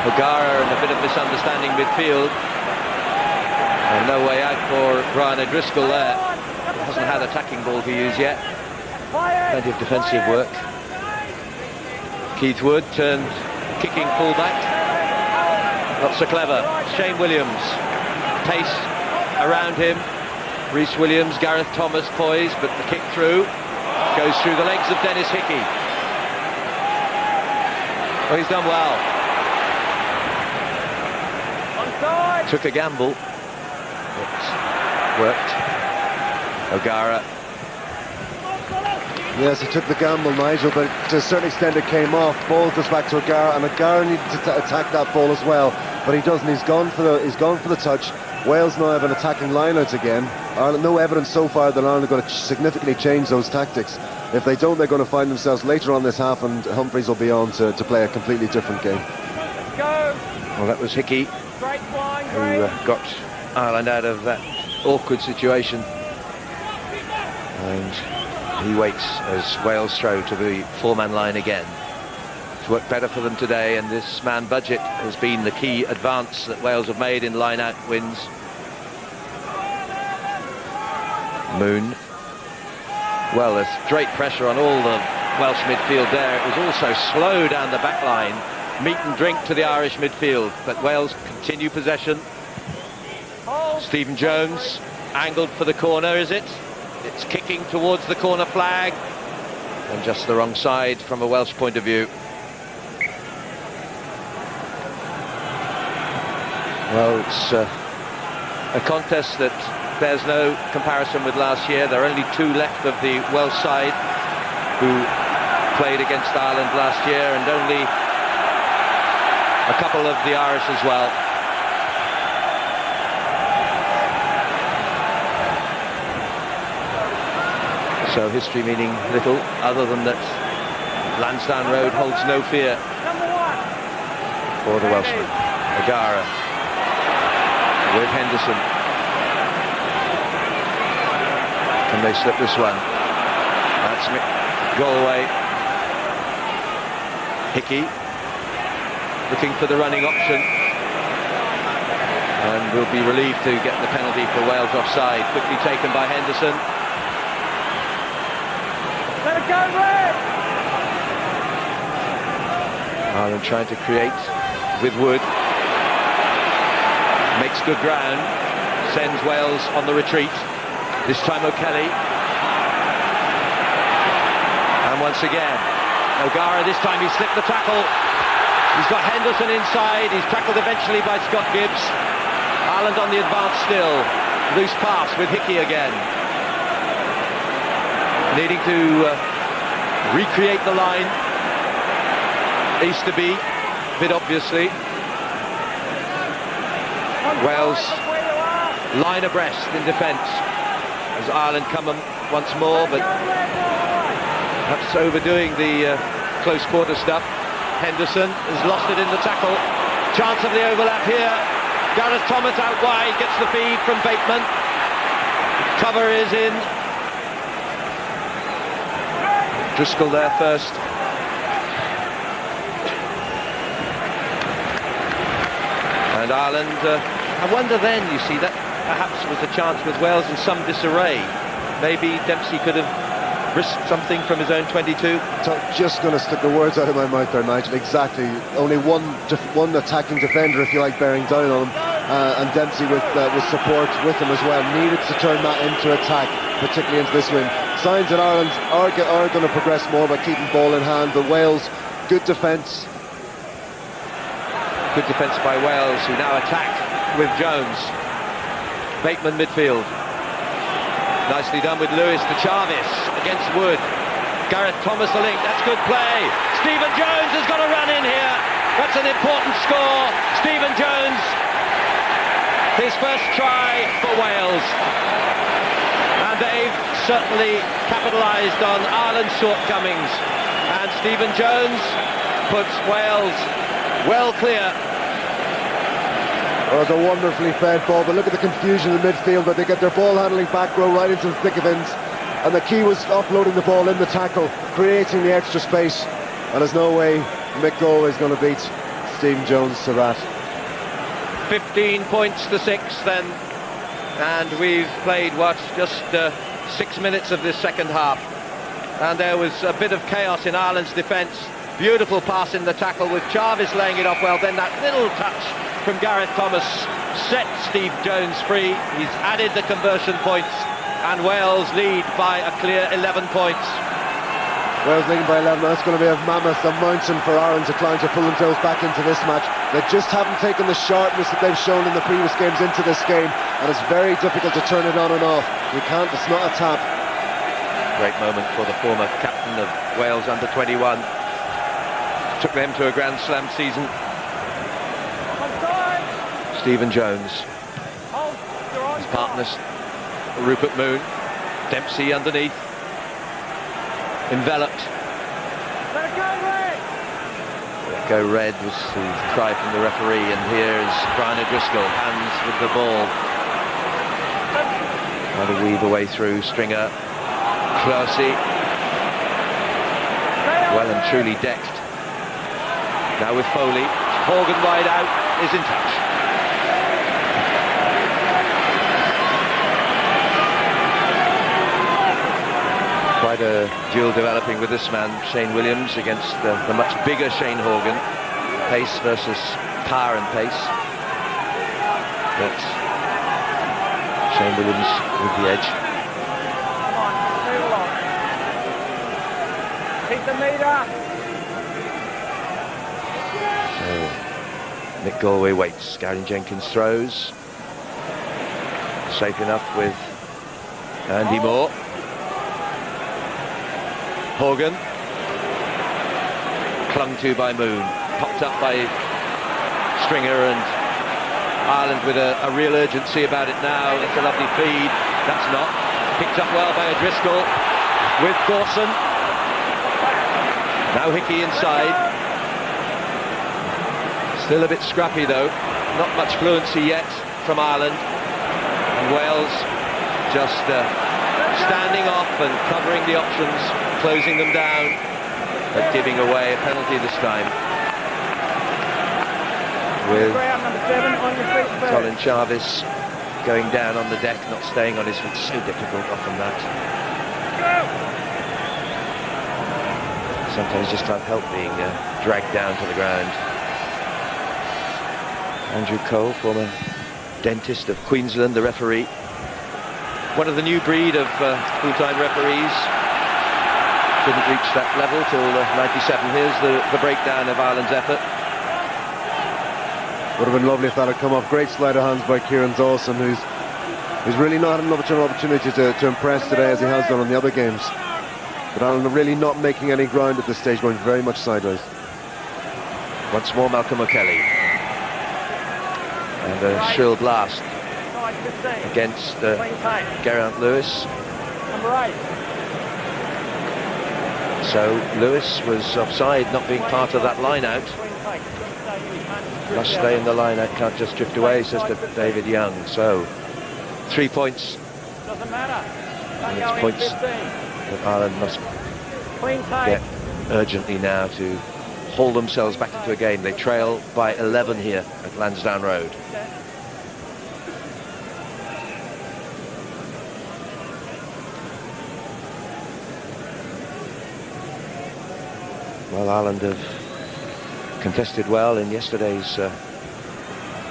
O'Gara and a bit of misunderstanding midfield. And no way out for Brian O'Driscoll there. Hasn't hasn't had attacking ball to use yet. Plenty of defensive work. Keith Wood turned kicking fullback. Not so clever. Shane Williams. Pace around him. Rhys Williams, Gareth Thomas poised, but the kick through goes through the legs of Dennis Hickey. Well, he's done well. Took a gamble. It worked. O'Gara. Yes, he took the gamble, Nigel, but to a certain extent it came off. Ball just back to O'Gara, and O'Gara needed to attack that ball as well, but he doesn't. He's gone for the touch. Wales now have an attacking line-out again. Ireland, no evidence so far that Ireland are going to significantly change those tactics. If they don't, they're going to find themselves later on this half, and Humphreys will be on to play a completely different game. Let's go. Well, that was Hickey who got Ireland out of that awkward situation. And he waits as Wales throw to the four-man line again. It's worked better for them today, and this man budget has been the key advance that Wales have made in line-out wins. Moon. Well, there's great pressure on all the Welsh midfield there. It was also slow down the back line. Meat and drink to the Irish midfield, but Wales continue possession. Stephen Jones angled for the corner, is it? It's kicking towards the corner flag, and just the wrong side from a Welsh point of view. Well, it's a contest that bears no comparison with last year. There are only two left of the Welsh side who played against Ireland last year, and only a couple of the Irish as well. So history meaning little, other than that Lansdowne Road holds no fear for the Welshman. O'Gara with Henderson. Can they slip this one? That's Galway. Hickey looking for the running option, and will be relieved to get the penalty for Wales offside. Quickly taken by Henderson. Let it go, Red! Ireland trying to create with Wood. Makes good ground. Sends Wales on the retreat. This time O'Kelly. And once again, O'Gara, this time he slipped the tackle. He's got Henderson inside. He's tackled eventually by Scott Gibbs. Ireland on the advance still. Loose pass with Hickey again. Needing to recreate the line. Easterby, a bit obviously. Wales line abreast in defence as Ireland come once more, but perhaps overdoing the close quarter stuff. Henderson has lost it in the tackle. Chance of the overlap here. Gareth Thomas out wide, gets the feed from Bateman. Cover is in. Driscoll there first. And Ireland, I wonder then, you see, that perhaps was a chance with Wales in some disarray. Maybe Dempsey could have risked something from his own 22. Just going to stick the words out of my mouth there, Nigel. Exactly. Only one attacking defender, if you like, bearing down on him, and Dempsey with support with him as well. Needed to turn that into attack, particularly into this win. Signs that Ireland are going to progress more by keeping ball in hand, but Wales, good defence. Good defence by Wales, who now attack with Jones. Bateman midfield. Nicely done with Lewis to Jarvis against Wood. Gareth Thomas the link, that's good play. Stephen Jones has got a run in here. That's an important score. Stephen Jones, his first try for Wales. And they've certainly capitalised on Ireland's shortcomings. And Stephen Jones puts Wales well clear. Oh, it's a wonderfully fed ball, but look at the confusion in the midfield, but they get their ball handling back row right into the thick of things. And the key was offloading the ball in the tackle, creating the extra space. And there's no way Mick Galway is going to beat Stephen Jones to that. 15 points to 6 then. And we've played, what, just 6 minutes of this second half, and there was a bit of chaos in Ireland's defence. Beautiful pass in the tackle with Jarvis laying it off well, then that little touch from Gareth Thomas set Steve Jones free. He's added the conversion points, and Wales lead by a clear 11 points. Wales leading by 11. That's going to be a mammoth, a mountain for Ireland to climb to pull themselves back into this match. They just haven't taken the sharpness that they've shown in the previous games into this game, and it's very difficult to turn it on and off. You can't, it's not a tap. Great moment for the former captain of Wales under-21. Took them to a Grand Slam season. Stephen Jones. His partners, Rupert Moon. Dempsey underneath. Enveloped. Let Go Red was the cry from the referee, and here's Brian O'Driscoll, hands with the ball. Trying to weave a way through. Stringer, Clousey, well and truly decked. Now with Foley, Horgan wide out, is in touch. Quite a duel developing with this man, Shane Williams, against the much bigger Shane Horgan. Pace versus power and pace. But Shane Williams with the edge. keep the meter. So Nick Galway waits. Gary Jenkins throws. Safe enough with Andy Moore. Horgan, clung to by Moon, popped up by Stringer, and Ireland with a real urgency about it now. It's a lovely feed. That's not. Picked up well by O'Driscoll with Dawson. Now Hickey inside. Still a bit scrappy though. Not much fluency yet from Ireland. And Wales just standing off and covering the options, closing them down, but giving away a penalty this time. With Colin Jarvis going down on the deck, not staying on his feet. So difficult often that. Sometimes just can't help being dragged down to the ground. Andrew Cole, former dentist of Queensland, the referee. One of the new breed of full-time referees. Didn't reach that level till 97. Here's the breakdown of Ireland's effort. Would have been lovely if that had come off. Great sleight of hands by Kieran Dawson, who's really not had much of an opportunity to impress today as he has done on the other games. But Ireland are really not making any ground at this stage, going very much sideways. Once more Malcolm O'Kelly. And a shrill blast against Geraint Lewis. So Lewis was offside, not being part of that line-out. Must stay in the line-out, can't just drift away, says to David Young. So 3 points. Doesn't matter. And it's points that Ireland must get urgently now to haul themselves back into a game. They trail by 11 here at Lansdowne Road. Well, Ireland have contested well in yesterday's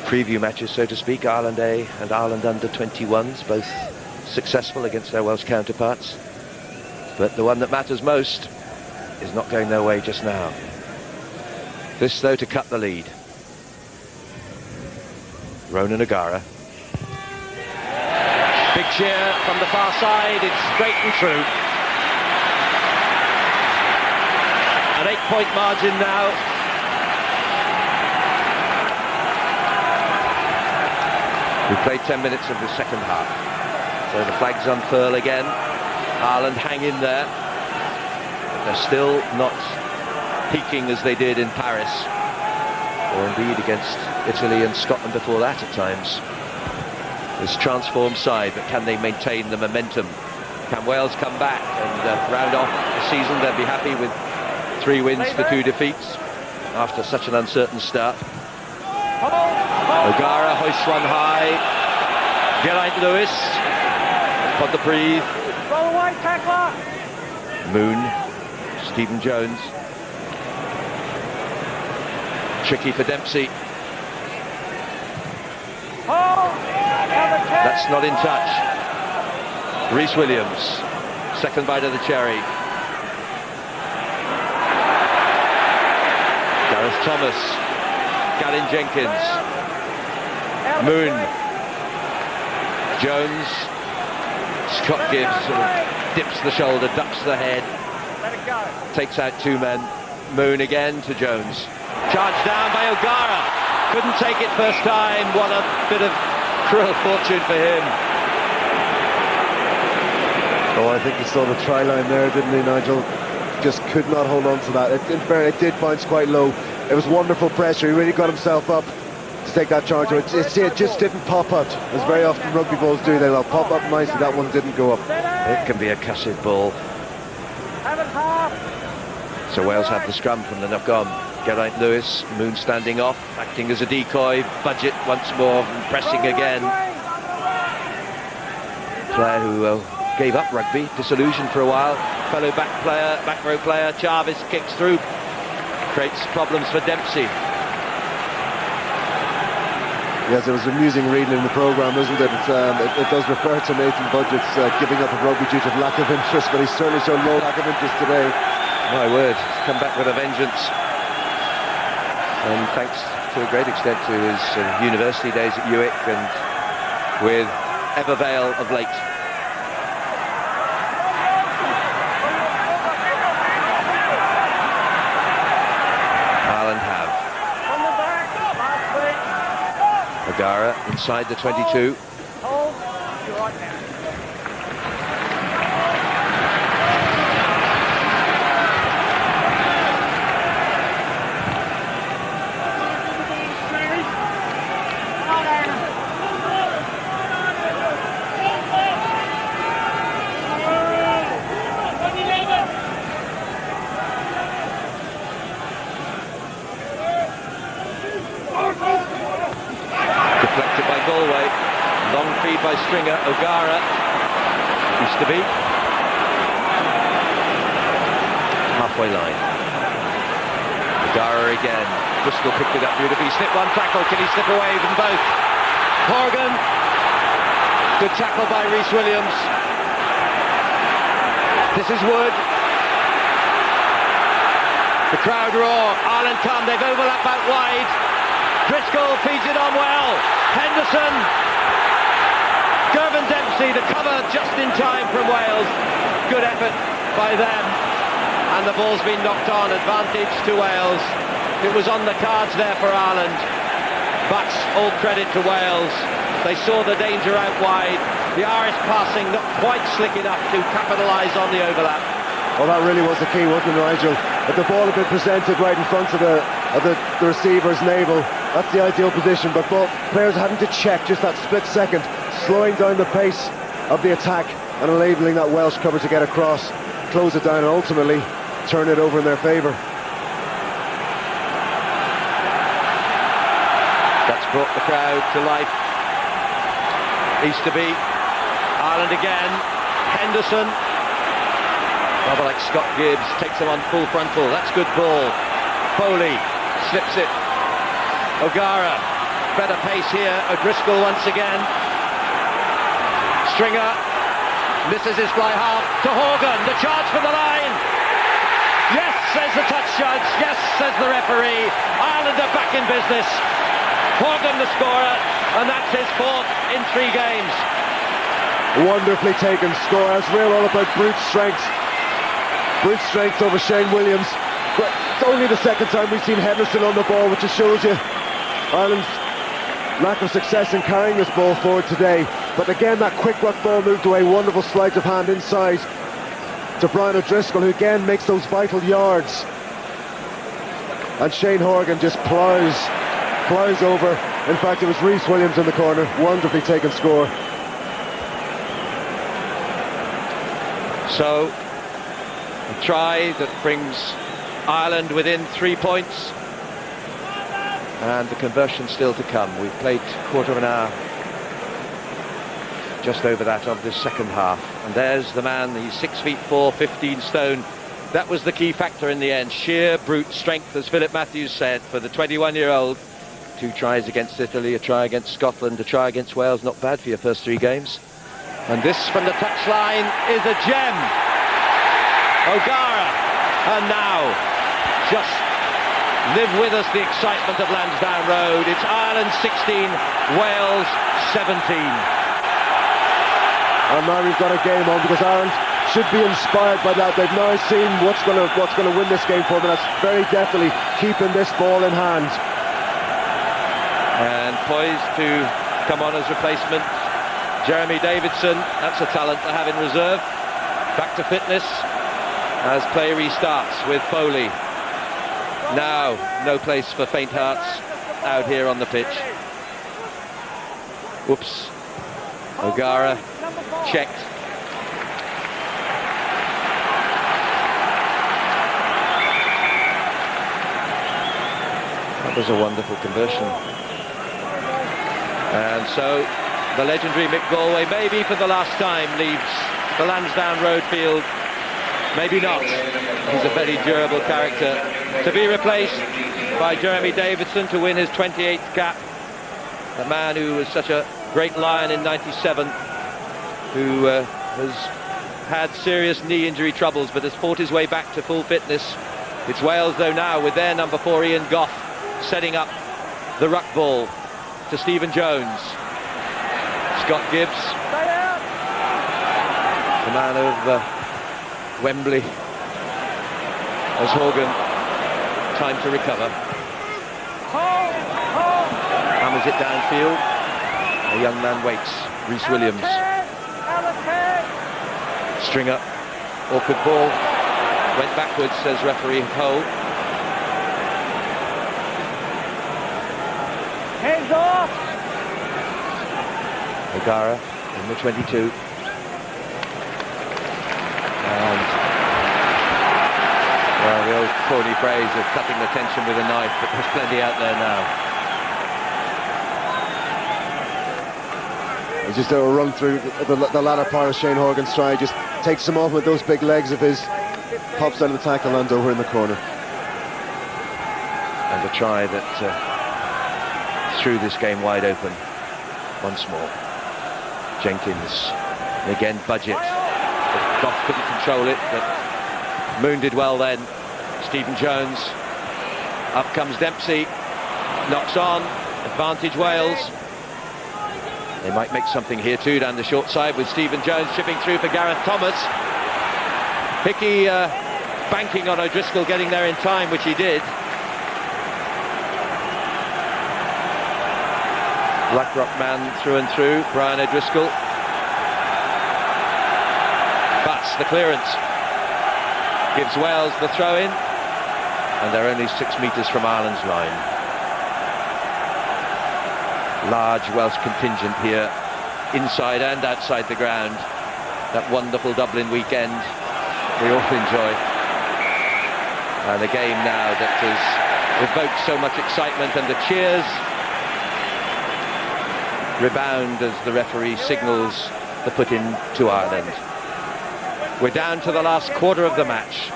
preview matches, so to speak. Ireland A and Ireland under-21s, both successful against their Welsh counterparts. But the one that matters most is not going their way just now. This, though, to cut the lead. Ronan O'Gara. Big cheer from the far side. It's straight and true. An 8-point margin now. We played 10 minutes of the second half. So the flags unfurl again. Ireland hang in there. But they're still not peaking as they did in Paris, or indeed against Italy and Scotland before that at times. This transformed side, but can they maintain the momentum? Can Wales come back and round off the season? They'll be happy with 3 wins to 2 defeats after such an uncertain start. O'Gara hoists one high. Geraint Lewis, Pontypridd, Moon, Stephen Jones. Tricky for Dempsey. That's not in touch. Rhys Williams, second bite of the cherry. Gareth Thomas, Gavin Jenkins, Moon, Jones, Scott Gibbs sort of dips the shoulder, ducks the head, takes out two men. Moon again to Jones. Charged down by O'Gara. Couldn't take it first time. What a bit of cruel fortune for him. Oh, I think he saw the try line there, didn't he, Nigel? Just could not hold on to that. It did bounce quite low. It was wonderful pressure. He really got himself up to take that charge. It just didn't pop out, as very often rugby balls do. They'll pop up nicely. That one didn't go up. It can be a cussed ball. So Wales have the scrum from the knock-on. Geraint Lewis, Moon standing off, acting as a decoy. Budgett once more, pressing again. Player who gave up rugby, disillusioned for a while. Fellow back row player, Jarvis kicks through, creates problems for Dempsey. Yes, it was amusing reading in the programme, isn't it? It does refer to Nathan Budgett's giving up of rugby due to lack of interest, but he certainly showed no lack of interest today. My word, he's come back with a vengeance. And thanks to a great extent to his university days at UWIC and with Evervale of late. Ireland have O'Gara inside the 22. Deflected by Galway. Long feed by Stringer. O'Gara. Used to be. Halfway line. O'Gara again. Driscoll picked it up beautifully. He slipped one tackle. Can he slip away from both? Horgan. Good tackle by Rhys Williams. This is Wood. The crowd roar. Ireland come. They've overlapped out wide. Driscoll feeds it on well. Henderson. Gervin Dempsey, the cover just in time from Wales. Good effort by them. And the ball's been knocked on. Advantage to Wales. It was on the cards there for Ireland. But all credit to Wales. They saw the danger out wide. The Irish passing not quite slick enough to capitalise on the overlap. Well, that really was the key, wasn't it, Nigel? If the ball had been presented right in front of the receiver's navel, that's the ideal position, but both players having to check just that split second, slowing down the pace of the attack and enabling that Welsh cover to get across, close it down and ultimately turn it over in their favour. That's brought the crowd to life. Easterby, Ireland again, Henderson. Rather like Scott Gibbs, takes him on full frontal. That's good ball. Foley slips it. O'Gara, better pace here. O'Driscoll once again. Stringer misses his fly half to Horgan. The charge from the line. Yes, says the touch judge. Yes, says the referee. Ireland are back in business. Horgan the scorer, and that's his fourth in 3 games. Wonderfully taken score. It's real all about brute strength. Brute strength over Shane Williams. But it's only the second time we've seen Henderson on the ball, which just shows you Ireland's lack of success in carrying this ball forward today. But again, that quick ruck ball moved away. Wonderful sleight of hand inside to Brian O'Driscoll, who again makes those vital yards. And Shane Horgan just plows over. In fact, it was Rhys Williams in the corner. Wonderfully taken score. So, a try that brings Ireland within 3 points, and the conversion still to come. We've played quarter of an hour, just over that of the second half. And there's the man, he's 6'4", 15 stone. That was the key factor in the end. Sheer brute strength, as Philip Matthews said, for the 21-year-old. 2 tries against Italy, a try against Scotland, a try against Wales. Not bad for your first 3 games. And this from the touchline is a gem. O'Gara. And now, just live with us the excitement of Lansdowne Road. It's Ireland 16, Wales 17. And now we've got a game on, because Ireland should be inspired by that. They've now seen what's going to win this game for them. That's very definitely keeping this ball in hand. And poised to come on as replacement, Jeremy Davidson. That's a talent to have in reserve. Back to fitness as play restarts with Foley. Now, no place for faint hearts out here on the pitch. Whoops. O'Gara checked. That was a wonderful conversion. And so the legendary Mick Galwey, maybe for the last time, leaves the Lansdowne Road field. Maybe not. He's a very durable character. To be replaced by Jeremy Davidson to win his 28th cap. A man who was such a great Lion in '97, who has had serious knee injury troubles but has fought his way back to full fitness. It's Wales though now with their number 4 Ian Goff setting up the ruck ball to Stephen Jones. Scott Gibbs, the man of Wembley, as Horgan, time to recover. Hammers it downfield. A young man waits. Rhys Williams. Stringer. Awkward ball. Went backwards, says referee Hull. Hands off! O'Gara in the 22. And well, the old corny phrase of cutting the tension with a knife, but there's plenty out there now. He's just a run through the latter part of Shane Horgan's stride, just takes him off with those big legs of his, pops out of the tackle and over in the corner. And a try that threw this game wide open once more. Jenkins, and again Budget. Goff couldn't control it, but Moon did well then. Stephen Jones, up comes Dempsey, knocks on, advantage Wales. They might make something here too down the short side with Stephen Jones chipping through for Gareth Thomas. Hickey banking on O'Driscoll getting there in time, which he did. Blackrock man through and through, Brian O'Driscoll. Butts the clearance. Gives Wales the throw-in. And they're only 6 metres from Ireland's line. Large Welsh contingent here, inside and outside the ground. That wonderful Dublin weekend we all enjoy. And a game now that has evoked so much excitement, and the cheers rebound as the referee signals the put-in to Ireland. We're down to the last quarter of the match.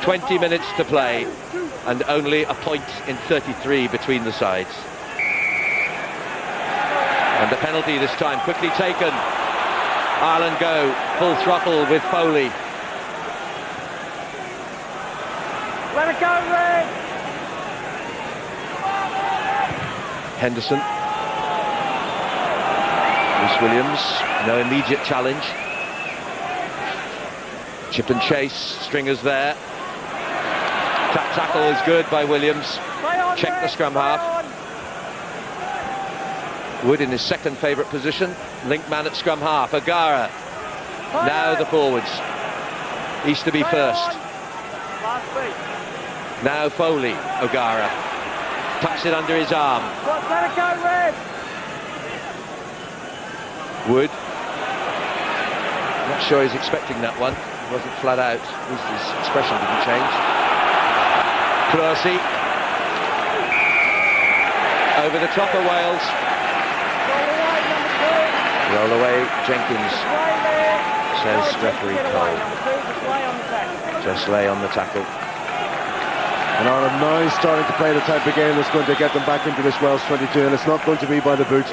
20 minutes to play, and only a point in 33 between the sides. And the penalty this time quickly taken. Ireland go full throttle with Foley. Let it go, Red! Henderson. Rhys Williams, no immediate challenge. Chip and chase, Stringer's there. Tap tackle is good by Williams. Check the scrum half. Wood in his second favourite position. Link man at scrum half. O'Gara. Now the forwards. Easterby first. Now Foley. O'Gara. Tucks it under his arm. Let it go, Red! Wood. Not sure he's expecting that one. He wasn't flat out. At least his expression didn't change. Clorsey. Over the top of Wales. Roll away, Jenkins. says referee Cole. Just lay on the tackle. And Ireland now starting to play the type of game that's going to get them back into this Welsh 22, and it's not going to be by the boot.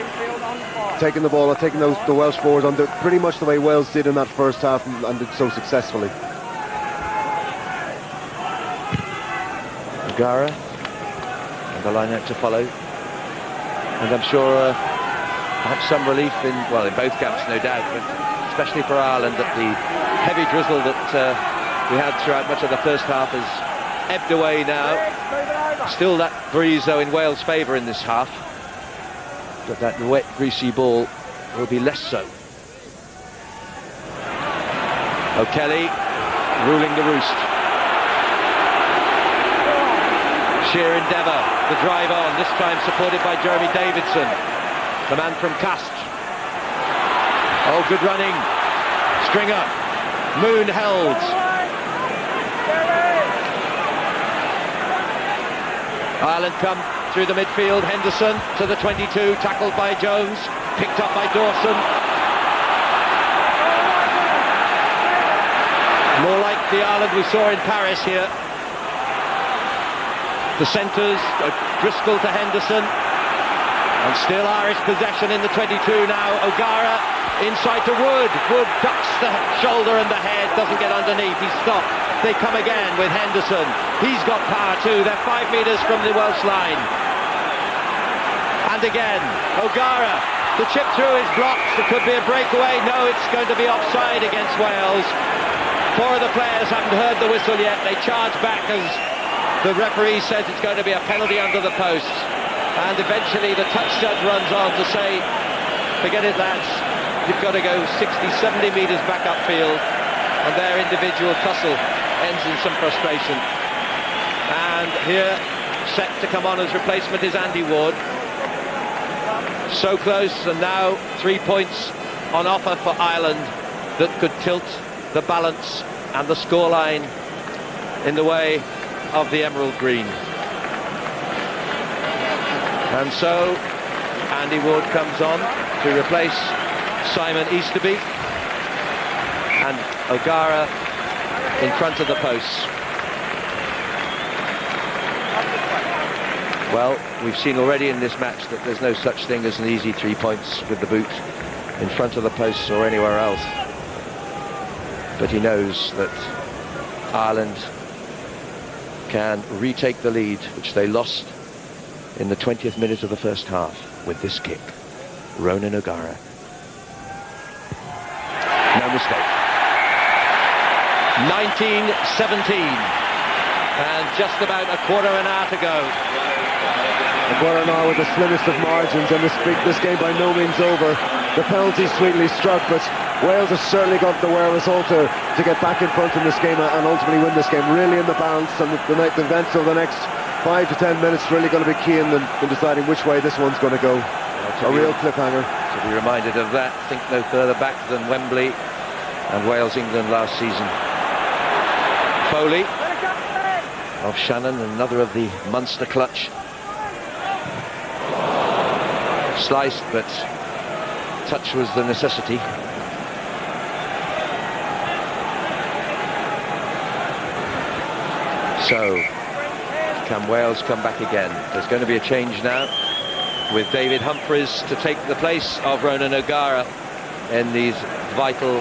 Taking the ball, or taking the Welsh forwards on pretty much the way Wales did in that first half, and did so successfully. O'Gara, and the line out to follow. And I'm sure perhaps some relief in both camps, no doubt, but especially for Ireland, that the heavy drizzle that we had throughout much of the first half has ebbed away now. Still that breeze, though, in Wales' favour in this half, but that wet, greasy ball will be less so. O'Kelly ruling the roost. Sheer endeavour, the drive on, this time supported by Jeremy Davidson, the man from Castres. Oh, good running. Stringer. Moon held. Ireland come through the midfield. Henderson to the 22, tackled by Jones, picked up by Dawson. More like the Ireland we saw in Paris here. The centres, Driscoll to Henderson, and still Irish possession in the 22 now. O'Gara inside to Wood. Wood ducks the shoulder and the head, doesn't get underneath, he's stopped. They come again with Henderson. He's got power too, they're 5 metres from the Welsh line. And again, O'Gara, the chip through is blocked, there could be a breakaway. No, it's going to be offside against Wales. 4 of the players haven't heard the whistle yet, they charge back as the referee says it's going to be a penalty under the posts. And eventually the touch judge runs on to say, forget it lads, you've got to go 60, 70 metres back upfield. And their individual tussle ends in some frustration. And here, set to come on as replacement is Andy Ward. So close, and now 3 points on offer for Ireland that could tilt the balance and the scoreline in the way of the Emerald Green. And so Andy Ward comes on to replace Simon Easterby, and O'Gara in front of the posts. Well, we've seen already in this match that there's no such thing as an easy 3 points with the boot in front of the posts or anywhere else. But he knows that Ireland can retake the lead, which they lost in the 20th minute of the first half with this kick. Ronan O'Gara. No mistake. 19-17. And just about a quarter of an hour to go. A quarter of an hour with the slimmest of margins, and this game by no means over. The penalty sweetly struck, but Wales has certainly got the wherewithal to get back in front in this game and ultimately win this game. Really in the balance, and the events of the next 5 to 10 minutes really going to be key in deciding which way this one's going to go. A real cliffhanger. To be reminded of that, think no further back than Wembley and Wales-England last season. Foley of Shannon, another of the Munster clutch. Sliced, but touch was the necessity. So, can Wales come back again? There's going to be a change now, with David Humphreys to take the place of Ronan O'Gara in these vital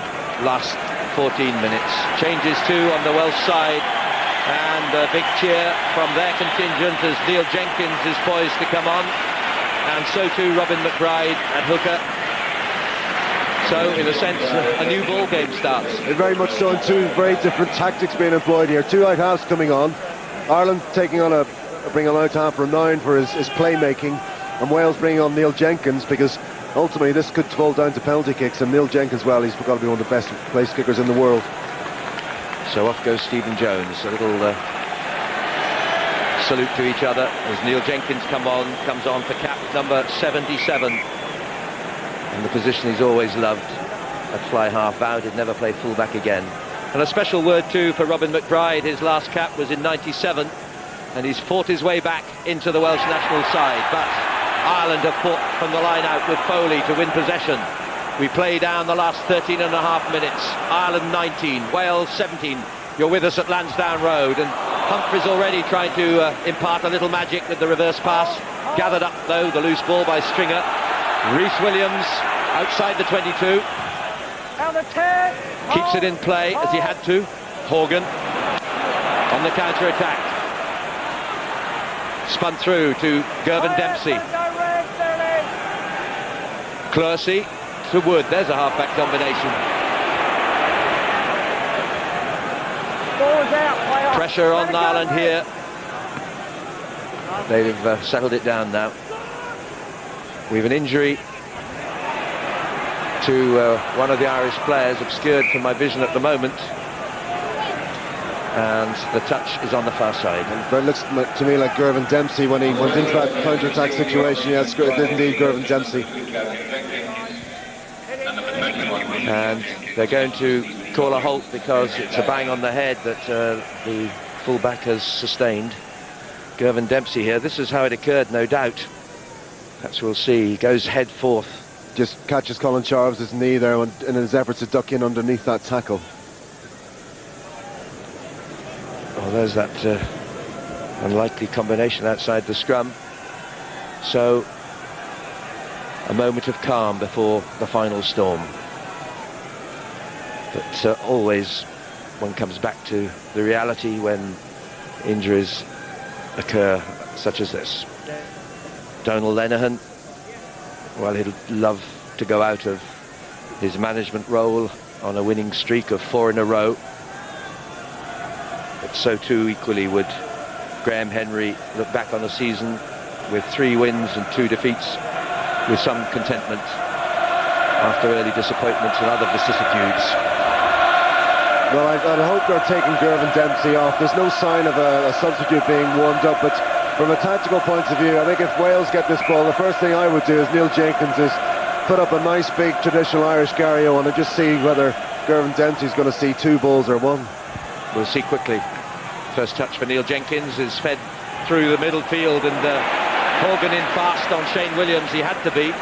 last 14 minutes. Changes too on the Welsh side, and a big cheer from their contingent as Neil Jenkins is poised to come on, and so too Robin McBride at hooker. So in a sense a new ball game starts. Very much so, and two very different tactics being employed here. Two out halves coming on. Ireland taking on bringing on out half from 9 for his playmaking, and Wales bringing on Neil Jenkins, because ultimately this could fall down to penalty kicks, and Neil Jenkins, well, he's got to be one of the best place kickers in the world. So off goes Stephen Jones. A little salute to each other as Neil Jenkins comes on for cap number 77, and the position he's always loved at fly half. Vowed he'd never play full-back again. And a special word too for Robin McBride. His last cap was in '97, and he's fought his way back into the Welsh national side, but Ireland have fought from the line out with Foley to win possession. We play down the last 13 and a half minutes. Ireland 19, Wales 17. You're with us at Lansdowne Road, and Humphries already trying to impart a little magic with the reverse pass. Gathered up, though, the loose ball by Stringer. Rhys Williams outside the 22. Keeps it in play as he had to. Horgan on the counter-attack. Spun through to Gervin Dempsey. Clersey to Wood. There's a half-back combination. Pressure on Ireland here. They've settled it down now. We have an injury to one of the Irish players, obscured from my vision at the moment. And the touch is on the far side. It looks to me like Gervin Dempsey when he went into that counter-attack situation. Yes, it did indeed Gervin Dempsey. And they're going to call a halt because it's a bang on the head that the fullback has sustained. Gervin Dempsey here. This is how it occurred, no doubt. Perhaps we'll see. He goes head forth. Just catches Colin Charles' knee there in his efforts to duck in underneath that tackle. Well, there's that unlikely combination outside the scrum. So, a moment of calm before the final storm. But always one comes back to the reality when injuries occur such as this. Donal Lenihan, well, he'd love to go out of his management role on a winning streak of 4 in a row. But so too equally would Graham Henry look back on a season with 3 wins and 2 defeats with some contentment after early disappointments and other vicissitudes. Well, I hope they're taking Gervin Dempsey off. There's no sign of a substitute being warmed up, but from a tactical point of view, I think if Wales get this ball, the first thing I would do as Neil Jenkins is put up a nice big traditional Irish Gario and just see whether Gervin Dempsey's going to see 2 balls or 1. We'll see quickly. First touch for Neil Jenkins is fed through the middle field, and Horgan in fast on Shane Williams. He had to be.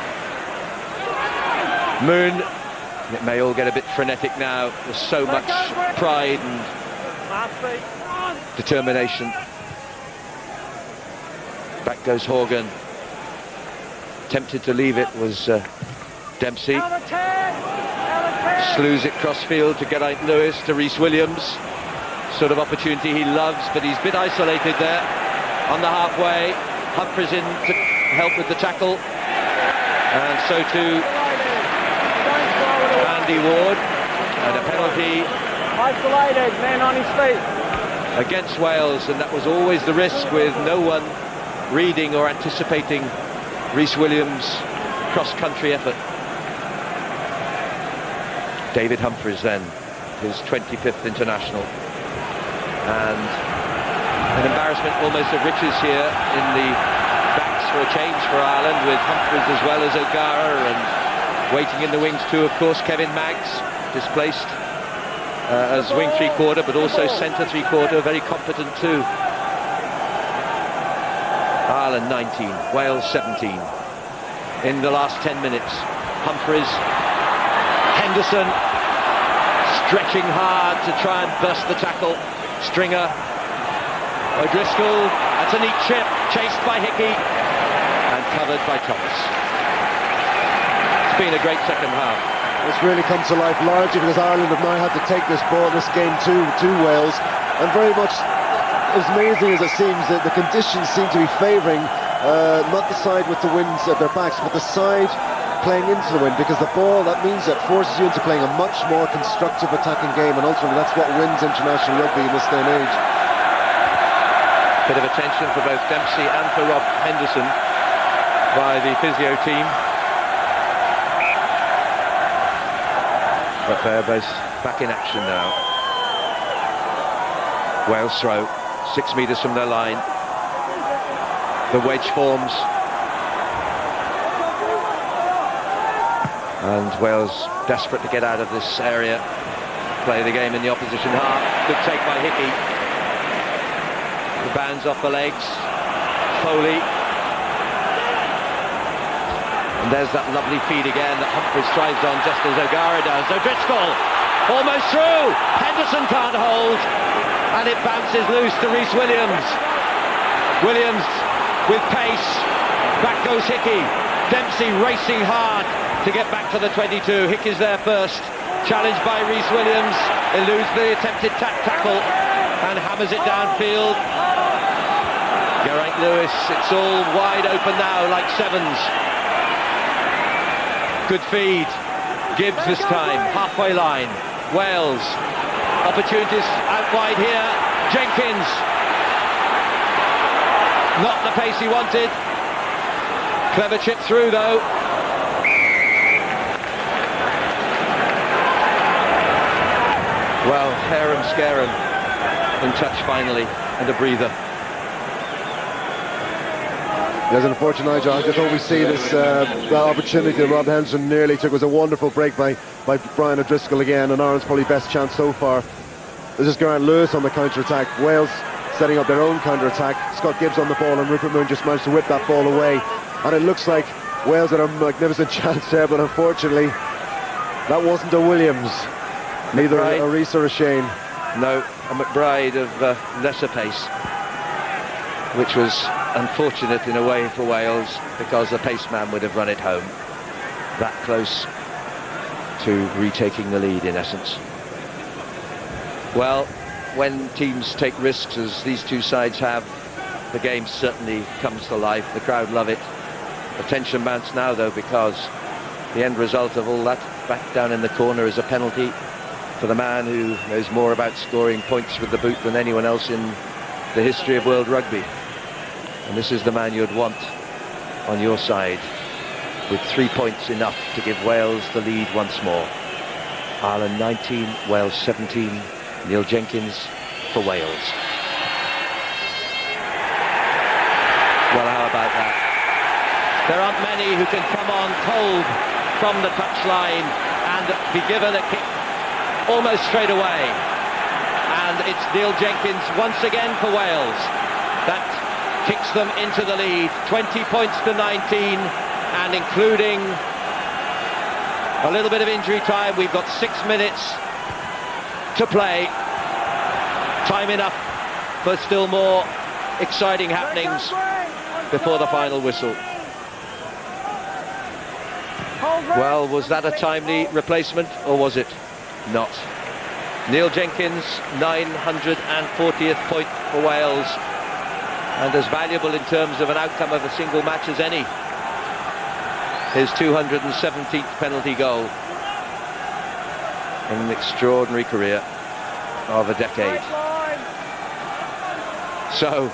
Moon. It may all get a bit frenetic now. There's so much pride and determination. Back goes Horgan. Tempted to leave it was Dempsey. Slews it crossfield to Geraint Lewis, to Rhys Williams. Sort of opportunity he loves, but he's a bit isolated there on the halfway. Humphries in to help with the tackle. And so too Andy Ward, and a penalty isolated, man on his feet against Wales, and that was always the risk with no one reading or anticipating Rhys Williams' cross-country effort. David Humphries then, his 25th international, and an embarrassment almost of riches here in the backs for a change for Ireland, with Humphries as well as O'Gara, and waiting in the wings too, of course, Kevin Maggs, displaced as wing 3/4, but also centre 3/4, very competent too. Ireland 19, Wales 17. In the last 10 minutes, Humphries, Henderson, stretching hard to try and burst the tackle. Stringer, O'Driscoll, that's a neat chip, chased by Hickey, and covered by Thomas. It's been a great second half. It's really come to life largely because Ireland have now had to take this ball, this game to Wales, and very much as amazing as it seems that the conditions seem to be favouring not the side with the winds at their backs, but the side playing into the wind, because the ball, that means it forces you into playing a much more constructive attacking game, and ultimately that's what wins international rugby in this day and age. Bit of attention for both Dempsey and for Rob Henderson by the physio team. But they're both back in action now. Wales throw, 6 metres from their line. The wedge forms. And Wales desperate to get out of this area. Play the game in the opposition half. Good take by Hickey. The bands off the legs. Foley. And there's that lovely feed again that Humphries tries on just as O'Gara does. O'Driscoll almost through. Henderson can't hold. And it bounces loose to Rhys Williams. Williams with pace. Back goes Hickey. Dempsey racing hard to get back to the 22. Hick is there first. Challenged by Rhys Williams. Eludes the attempted tackle and hammers it downfield. Geraint Lewis, it's all wide open now like sevens. Good feed. Gibbs this time, halfway line. Wales. Opportunities out wide here. Jenkins. Not the pace he wanted. Clever chip through though. Well, harum scarum in touch finally, and a breather. Yes, unfortunately, Nigel, I just hope we see this that opportunity that Rob Henderson nearly took. It was a wonderful break by Brian O'Driscoll again, and Ireland's probably best chance so far. This is Geraint Lewis on the counter-attack. Wales setting up their own counter-attack. Scott Gibbs on the ball, and Rupert Moon just managed to whip that ball away. And it looks like Wales had a magnificent chance there, but unfortunately, that wasn't a Williams. Neither a Rhys or a Shane. No, a McBride of lesser pace, which was unfortunate in a way for Wales, because the pace man would have run it home. That close to retaking the lead, in essence. Well, when teams take risks, as these two sides have, the game certainly comes to life. The crowd love it. The tension mounts now, though, because the end result of all that back down in the corner is a penalty for the man who knows more about scoring points with the boot than anyone else in the history of world rugby. And this is the man you'd want on your side, with 3 points enough to give Wales the lead once more. Ireland 19, Wales 17. Neil Jenkins for Wales. Well, how about that? There aren't many who can come on cold from the touchline and be given a kick almost straight away. And it's Neil Jenkins once again for Wales. That kicks them into the lead. 20 points to 19, and including a little bit of injury time, we've got 6 minutes to play. Time enough for still more exciting happenings before the final whistle. Well, was that a timely replacement, or was it not? Neil Jenkins, 940th point for Wales, and as valuable in terms of an outcome of a single match as any. His 217th penalty goal in an extraordinary career of a decade. So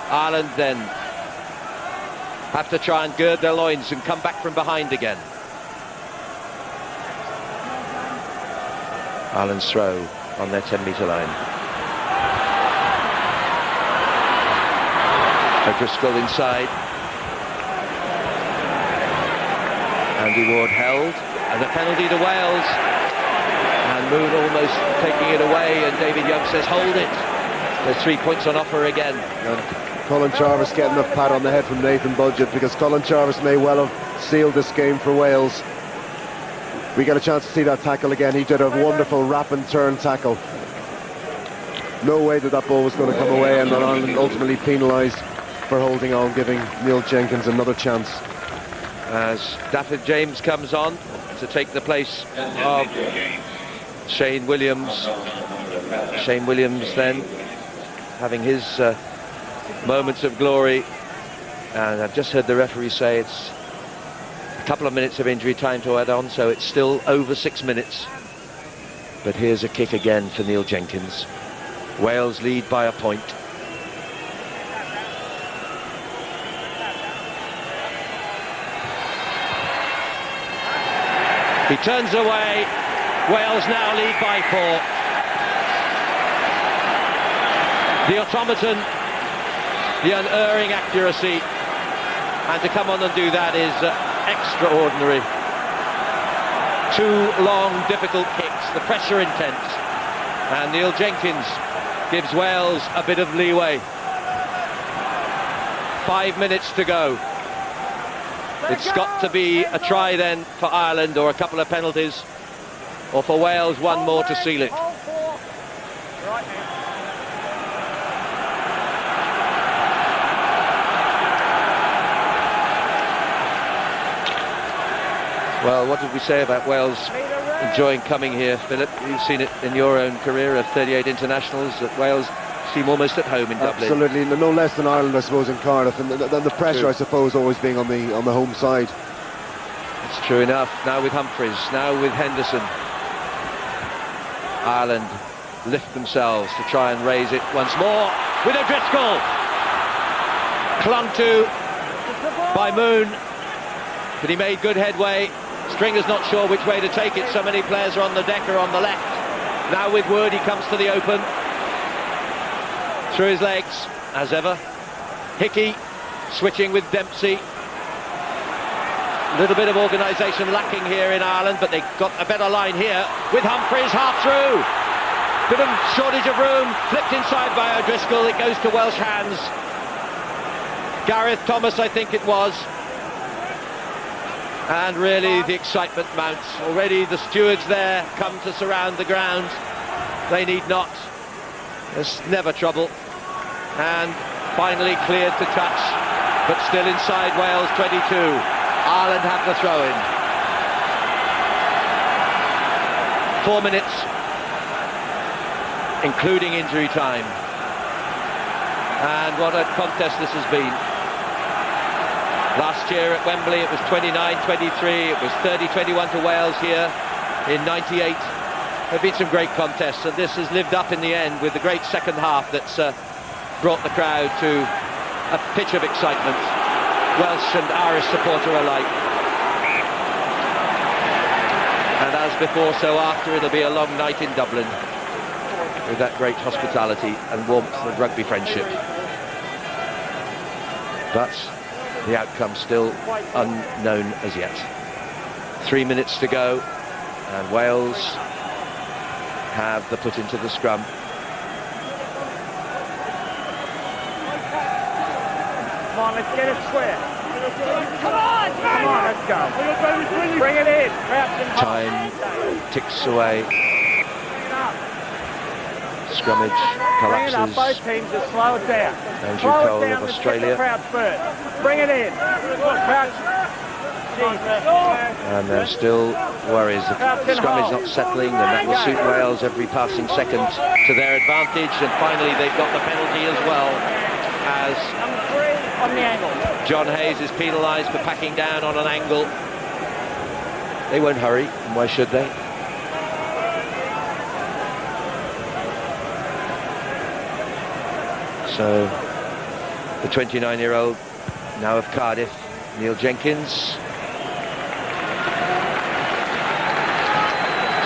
Ireland then have to try and gird their loins and come back from behind again. Ireland's throw on their 10-metre line. O'Driscoll inside. Andy Ward held, and a penalty to Wales. And Moon almost taking it away, and David Young says, hold it. There's 3 points on offer again. And Colin Jarvis getting a pat on the head from Nathan Budgett, because Colin Jarvis may well have sealed this game for Wales. We get a chance to see that tackle again. He did a wonderful wrap and turn tackle. No way that ball was going to come away, and Ireland ultimately penalised for holding on, giving Neil Jenkins another chance. As Daffyd James comes on to take the place of Shane Williams. Shane Williams then having his moments of glory, and I've just heard the referee say it's a couple of minutes of injury time to add on, so it's still over 6 minutes. But here's a kick again for Neil Jenkins. Wales lead by a point. He turns away. Wales now lead by 4. The automaton, the unerring accuracy, and to come on and do that is extraordinary. 2 long, difficult kicks, the pressure intense, and Neil Jenkins gives Wales a bit of leeway. 5 minutes to go. It's got to be a try then for Ireland, or a couple of penalties, or for Wales one more to seal it. Well, what did we say about Wales enjoying coming here, Philip? You've seen it in your own career of 38 internationals, that Wales seem almost at home in Dublin. Absolutely, no less than Ireland, I suppose, in Cardiff, and the pressure, True. I suppose, always being on the home side. It's true enough. Now with Humphreys, now with Henderson. Ireland lift themselves to try and raise it once more with O'Driscoll. Clung to by Moon, but he made good headway. Stringer's not sure which way to take it. So many players are on the deck or on the left. Now with Wood, he comes to the open. Through his legs, as ever. Hickey switching with Dempsey. A little bit of organisation lacking here in Ireland, but they got a better line here with Humphreys half through. Bit of shortage of room, flipped inside by O'Driscoll. It goes to Welsh hands. Gareth Thomas, I think it was. And really the excitement mounts. Already the stewards there come to surround the ground. They need not. There's never trouble. And finally cleared to touch, but still inside Wales 22. Ireland have the throw-in. 4 minutes, including injury time. And what a contest this has been. Last year at Wembley it was 29-23, it was 30-21 to Wales here in 98. There have been some great contests, and this has lived up in the end with the great second half that's brought the crowd to a pitch of excitement, Welsh and Irish supporter alike. And as before, so after, it'll be a long night in Dublin with that great hospitality and warmth of rugby friendship. But the outcome still unknown as yet. 3 minutes to go, and Wales have the put into the scrum. Come on, let's get it square. Come on, let's go. Bring it in. Time ticks away. Scrummage Bring it up, collapses. both teams just slow it down. Andrew Slow Cole it down, of let's Australia. get the crowd first. Bring it in. Crouch. And there's still worries. The scrummage not settling, and that will suit Wales every passing second to their advantage. And finally they've got the penalty as well, as Number 3 on the angle. John Hayes is penalised for packing down on an angle. They won't hurry, and why should they? So the 29-year-old now of Cardiff, Neil Jenkins.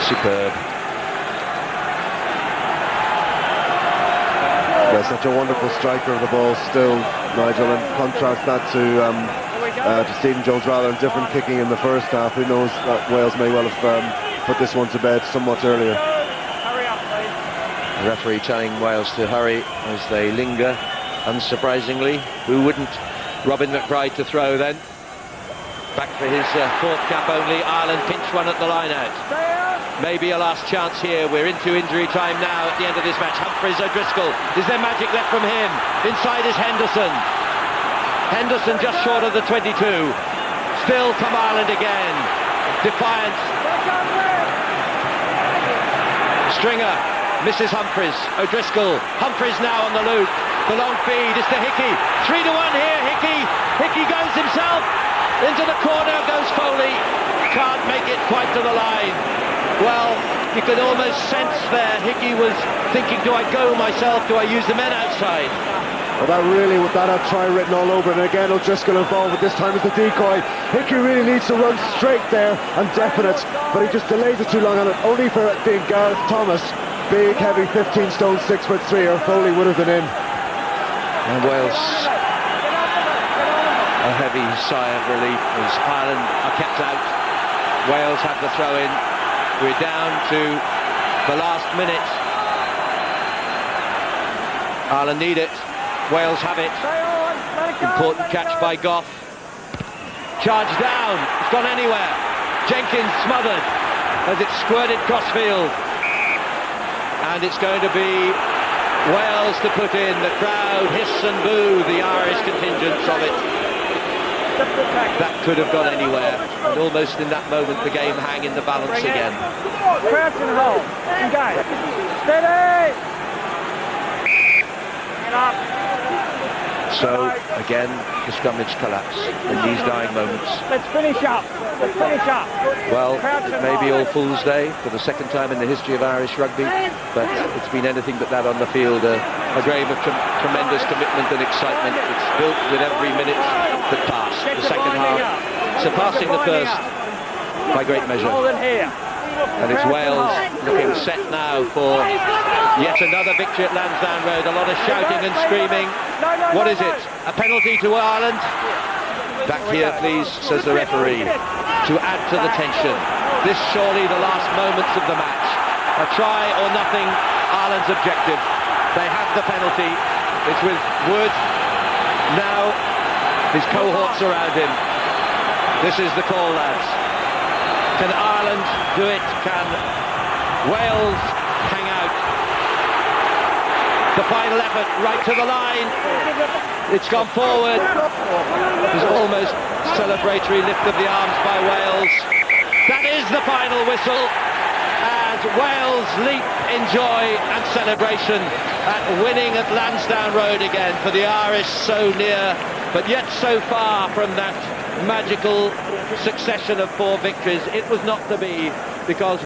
Superb. Yeah, such a wonderful striker of the ball still, Nigel, and contrast that to Stephen Jones, rather than different kicking in the first half. Who knows that Wales may well have put this one to bed somewhat earlier. Hurry up, please. The referee telling Wales to hurry as they linger, unsurprisingly. Who wouldn't? Robin McBride to throw then. Back for his fourth cap only. Ireland pinch one at the line out. Maybe a last chance here. We're into injury time now at the end of this match. Humphreys, O'Driscoll. Is there magic left from him? Inside is Henderson. Henderson just short of the 22. Still come Ireland again. Defiant. Stringer misses Humphreys. O'Driscoll. Humphreys now on the loop. The long feed is to Hickey. 3-1 here. Hickey goes himself. Into the corner goes Foley. Can't make it quite to the line. Well, you could almost sense there Hickey was thinking, do I go myself? Do I use the men outside? Well, that had try written all over it, and again O'Driscoll involved, but this time it's the decoy. Hickey really needs to run straight there and definite, but he just delays it too long on it, only for it being Gareth Thomas. Big, heavy, 15 stone, 6'3", or Foley would have been in. And Wales, a heavy sigh of relief as Ireland are kept out. Wales have the throw in. We're down to the last minute. Ireland need it. Wales have it. Important catch by Goff. charged down, it's gone anywhere. Jenkins smothered as it squirted crossfield. And it's going to be Wales to put in. The crowd hiss and boo the Irish contingents of it. That could have gone anywhere. And almost in that moment the game hang in the balance again. Crouch and hold. Engage. Steady! Get up. So, again, the scrummage collapse in these dying moments. Let's finish up. Let's finish up. Well, it may be All Fool's Day for the second time in the history of Irish rugby, but it's been anything but that on the field. A game of tremendous commitment and excitement. It's built with every minute that passed. The second half surpassing the first by great measure. And it's Wales looking set now for yet another victory at Lansdowne Road. A lot of shouting and screaming. What is it? A penalty to Ireland? Back here, please, says the referee, to add to the tension. This surely the last moments of the match. A try or nothing, Ireland's objective. They have the penalty. It's with Wood. Now his cohorts around him. This is the call, lads. Can Ireland do it? Can Wales hang out? The final effort, right to the line. It's gone forward. There's almost celebratory lift of the arms by Wales. That is the final whistle. And Wales leap in joy and celebration at winning at Lansdowne Road again. For the Irish, so near, but yet so far from that magical succession of 4 victories. It was not to be, because